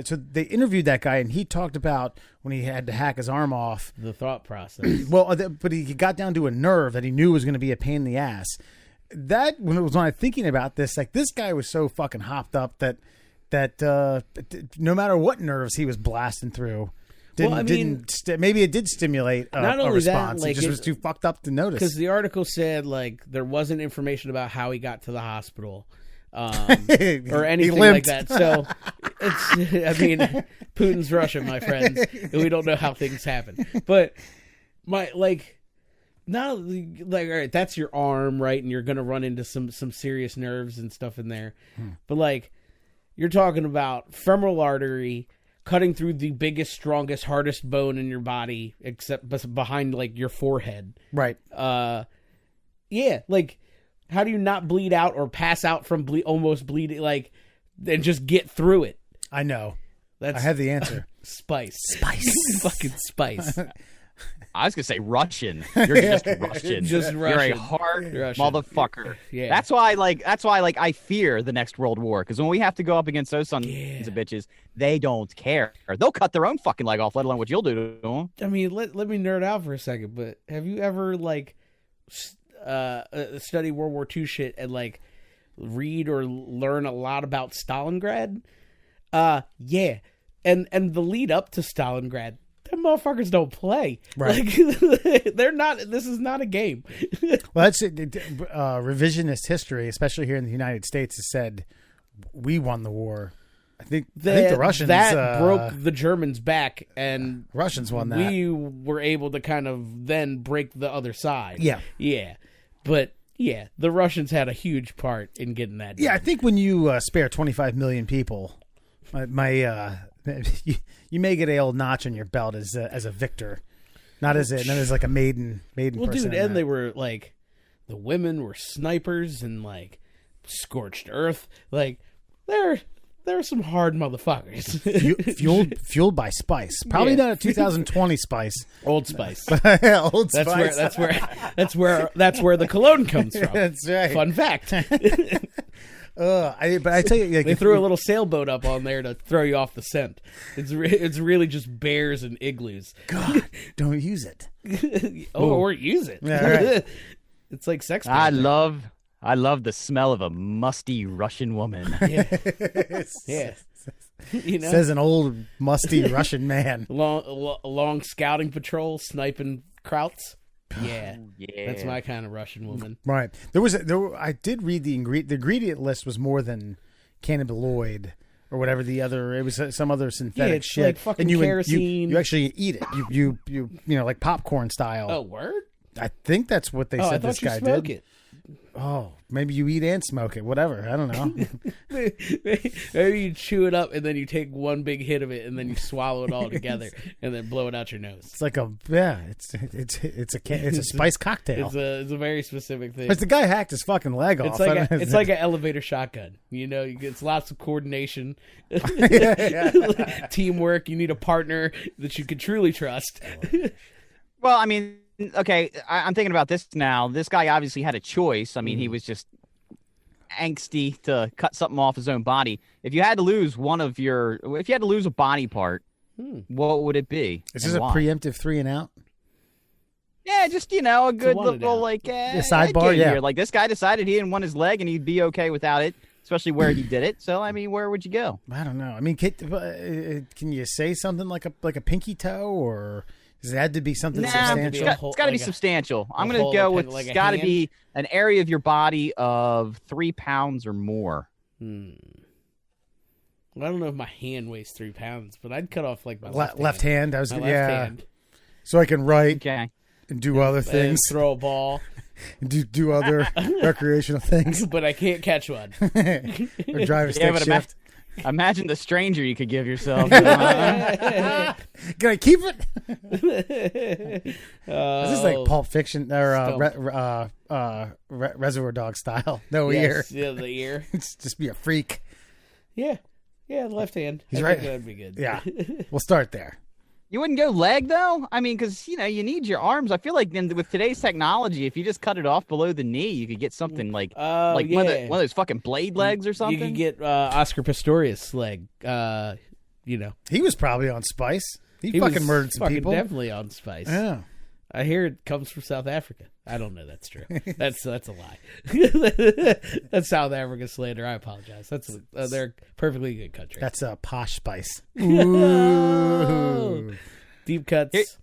so they interviewed that guy, and he talked about when he had to hack his arm off. The thought process. Well, but he got down to a nerve that he knew was going to be a pain in the ass. That when I'm thinking about this, like this guy was so fucking hopped up that no matter what nerves he was blasting through, maybe it did stimulate not a only that, response. like, He just was too fucked up to notice. Because the article said like there wasn't information about how he got to the hospital. Or anything like that. So it's, I mean, Putin's Russia, my friends, and we don't know how things happen. But all right, that's your arm, right? And you're gonna run into some serious nerves and stuff in there. But like, you're talking about femoral artery cutting through the biggest, strongest, hardest bone in your body, except behind like your forehead. Right. Yeah, like, how do you not bleed out or pass out from almost bleeding, like, and just get through it? I know. That's I have the answer. spice. Fucking spice. I was gonna say Russian. You're just Russian. Just You're Russian. a hard Russian. motherfucker. Yeah. That's why I fear the next World War, because when we have to go up against those sons of bitches, they don't care. They'll cut their own fucking leg off, let alone what you'll do to them. I mean, let me nerd out for a second, but have you ever, like, study World War II shit and, like, read or learn a lot about Stalingrad? Yeah. And the lead up to Stalingrad, them motherfuckers don't play. Right. Like, they're not. This is not a game. Well, that's it. Revisionist history, especially here in the United States, has said we won the war. I think the Russians broke the Germans back, and Russians won that. we were able to kind of then break the other side. Yeah. But yeah, the Russians had a huge part in getting that done. Yeah, I think when you spare 25 million people, you may get a old notch on your belt as a victor, not as like a maiden. Well, person dude, and they were like, the women were snipers and like scorched earth. Like they're some hard motherfuckers. fueled by spice. Probably not a 2020 spice. Old Spice. Old That's Spice. where the cologne comes from. That's right. Fun fact. But I tell you, like, They threw a little sailboat up on there to throw you off the scent. It's really just bears and igloos. God, don't use it. Or use it. Yeah, right. It's like sex. I position. love the smell of a musty Russian woman. Yeah. You know, Says an old musty Russian man. long scouting patrol sniping krauts. Yeah. Yeah. That's my kind of Russian woman. Right. I did read the ingredient list was more than cannabinoid. or whatever the other. It was some other synthetic it's shit. like fucking and you kerosene. you actually eat it. You like popcorn style. Oh, word? I think that's what they Oh, I said thought this you guy smoke did. it. Oh, maybe you eat and smoke it. Whatever. I don't know. Maybe you chew it up and then you take one big hit of it and then you swallow it all together and then blow it out your nose. It's like it's a spice cocktail. It's a very specific thing. But the guy hacked his fucking leg off. It's like an elevator shotgun. It's lots of coordination, teamwork. You need a partner that you can truly trust. Well, I mean, okay, I'm thinking about this now. This guy obviously had a choice. I mean, he was just angsty to cut something off his own body. If you had to lose a body part, what would it be? Is this a preemptive 3 and out? Yeah, just, a good one and little, out. like, sidebar, game yeah. here. Like, this guy decided he didn't want his leg and he'd be okay without it, especially where he did it. So, I mean, where would you go? I don't know. I mean, can you say something like a pinky toe, or does it have to be something substantial? It's got to be substantial. I'm going hole to go of with like a it's got to hand? be an area of your body of 3 pounds or more. I don't know if my hand weighs 3 pounds, but I'd cut off like my Left hand. I was My yeah. left hand. So I can write Okay. and do other And things, throw a ball, and do other recreational things, but I can't catch one. or drive a stick but shift. Imagine the stranger you could give yourself. Can I keep it? This is like Pulp Fiction or Reservoir Dog style. No ear. Yes, yeah, the ear. It's just be a freak. Yeah, the left hand. He's I right. think that'd be good. Yeah, we'll start there. You wouldn't go leg though? I mean, because you need your arms. I feel like with today's technology, if you just cut it off below the knee, you could get something like one of those fucking blade legs or something. You could get Oscar Pistorius' leg. He was probably on Spice. He was fucking murdered some fucking people. Definitely on Spice. Yeah. I hear it comes from South Africa. I don't know that's true. That's a lie. That's South Africa slander. I apologize. They're a perfectly good country. That's a posh Spice. Ooh. Deep cuts.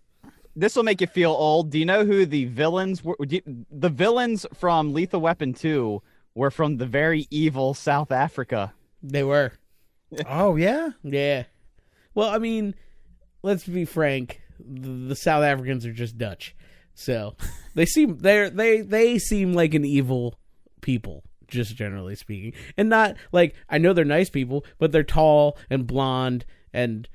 This will make you feel old. Do you know who the villains were? The villains from Lethal Weapon 2 were from the very evil South Africa. They were. Oh yeah. Yeah. Well, I mean, let's be frank. The South Africans are just Dutch, so they seem they seem like an evil people, just generally speaking, and not like I know they're nice people, but they're tall and blonde and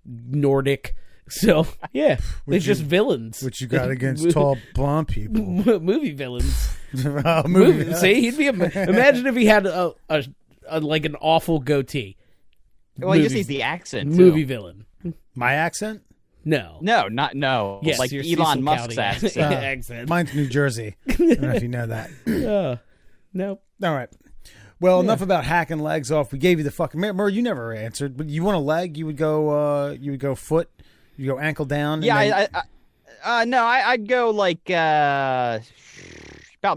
Nordic. So yeah, they're just villains. What you got against tall blonde people? Movie villains. Movie. See, he'd be. Imagine if he had a like an awful goatee. Well, he just needs the accent. Too. Movie villain. My accent? No. Yes, like your Elon Cecil Musk's County accent. accent. Mine's New Jersey. I don't know if you know that. Nope. All right. Well, enough about hacking legs off. We gave you the fucking. Murr, you never answered. But you want a leg? You would go foot. You go ankle down. Yeah, I'd go like about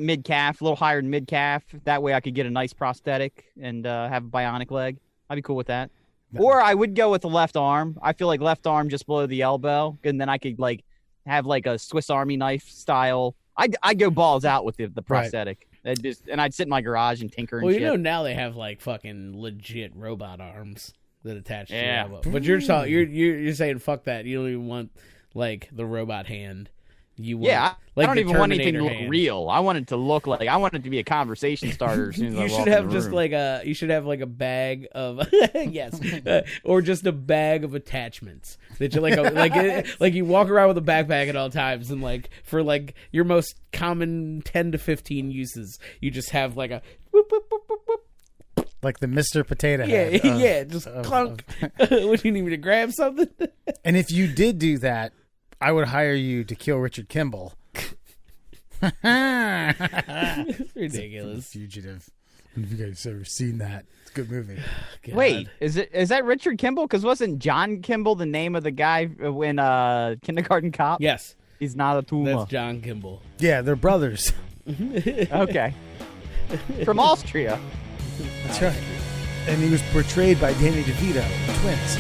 mid calf, a little higher than mid calf. That way, I could get a nice prosthetic and have a bionic leg. I'd be cool with that. No. Or I would go with the left arm. I feel like left arm just below the elbow, and then I could like have like a Swiss Army knife style. I'd go balls out with the prosthetic. Right. And I'd sit in my garage and tinker. Well, and shit. now they have like fucking legit robot arms that attach to the elbow. But you're saying fuck that. You don't even want like the robot hand. You want, I don't even want anything to look real. I want it to look like I want it to be a conversation starter. As soon as you should have just like a bag of yes, or just a bag of attachments that you like you walk around with a backpack at all times, and like for like your most common 10 to 15 uses, you just have like a whoop, whoop, whoop, whoop, whoop. Like the Mr. Potato Head. Just clunk. Would you need me to grab something? And if you did do that, I would hire you to kill Richard Kimball. It's ridiculous. Fugitive. Have you guys ever seen that? It's a good movie. God. Wait, is that Richard Kimball? Because wasn't John Kimball the name of the guy when Kindergarten Cop? Yes. He's not a tumor. That's John Kimball. Yeah, they're brothers. Okay. From Austria. That's right. And he was portrayed by Danny DeVito, twins.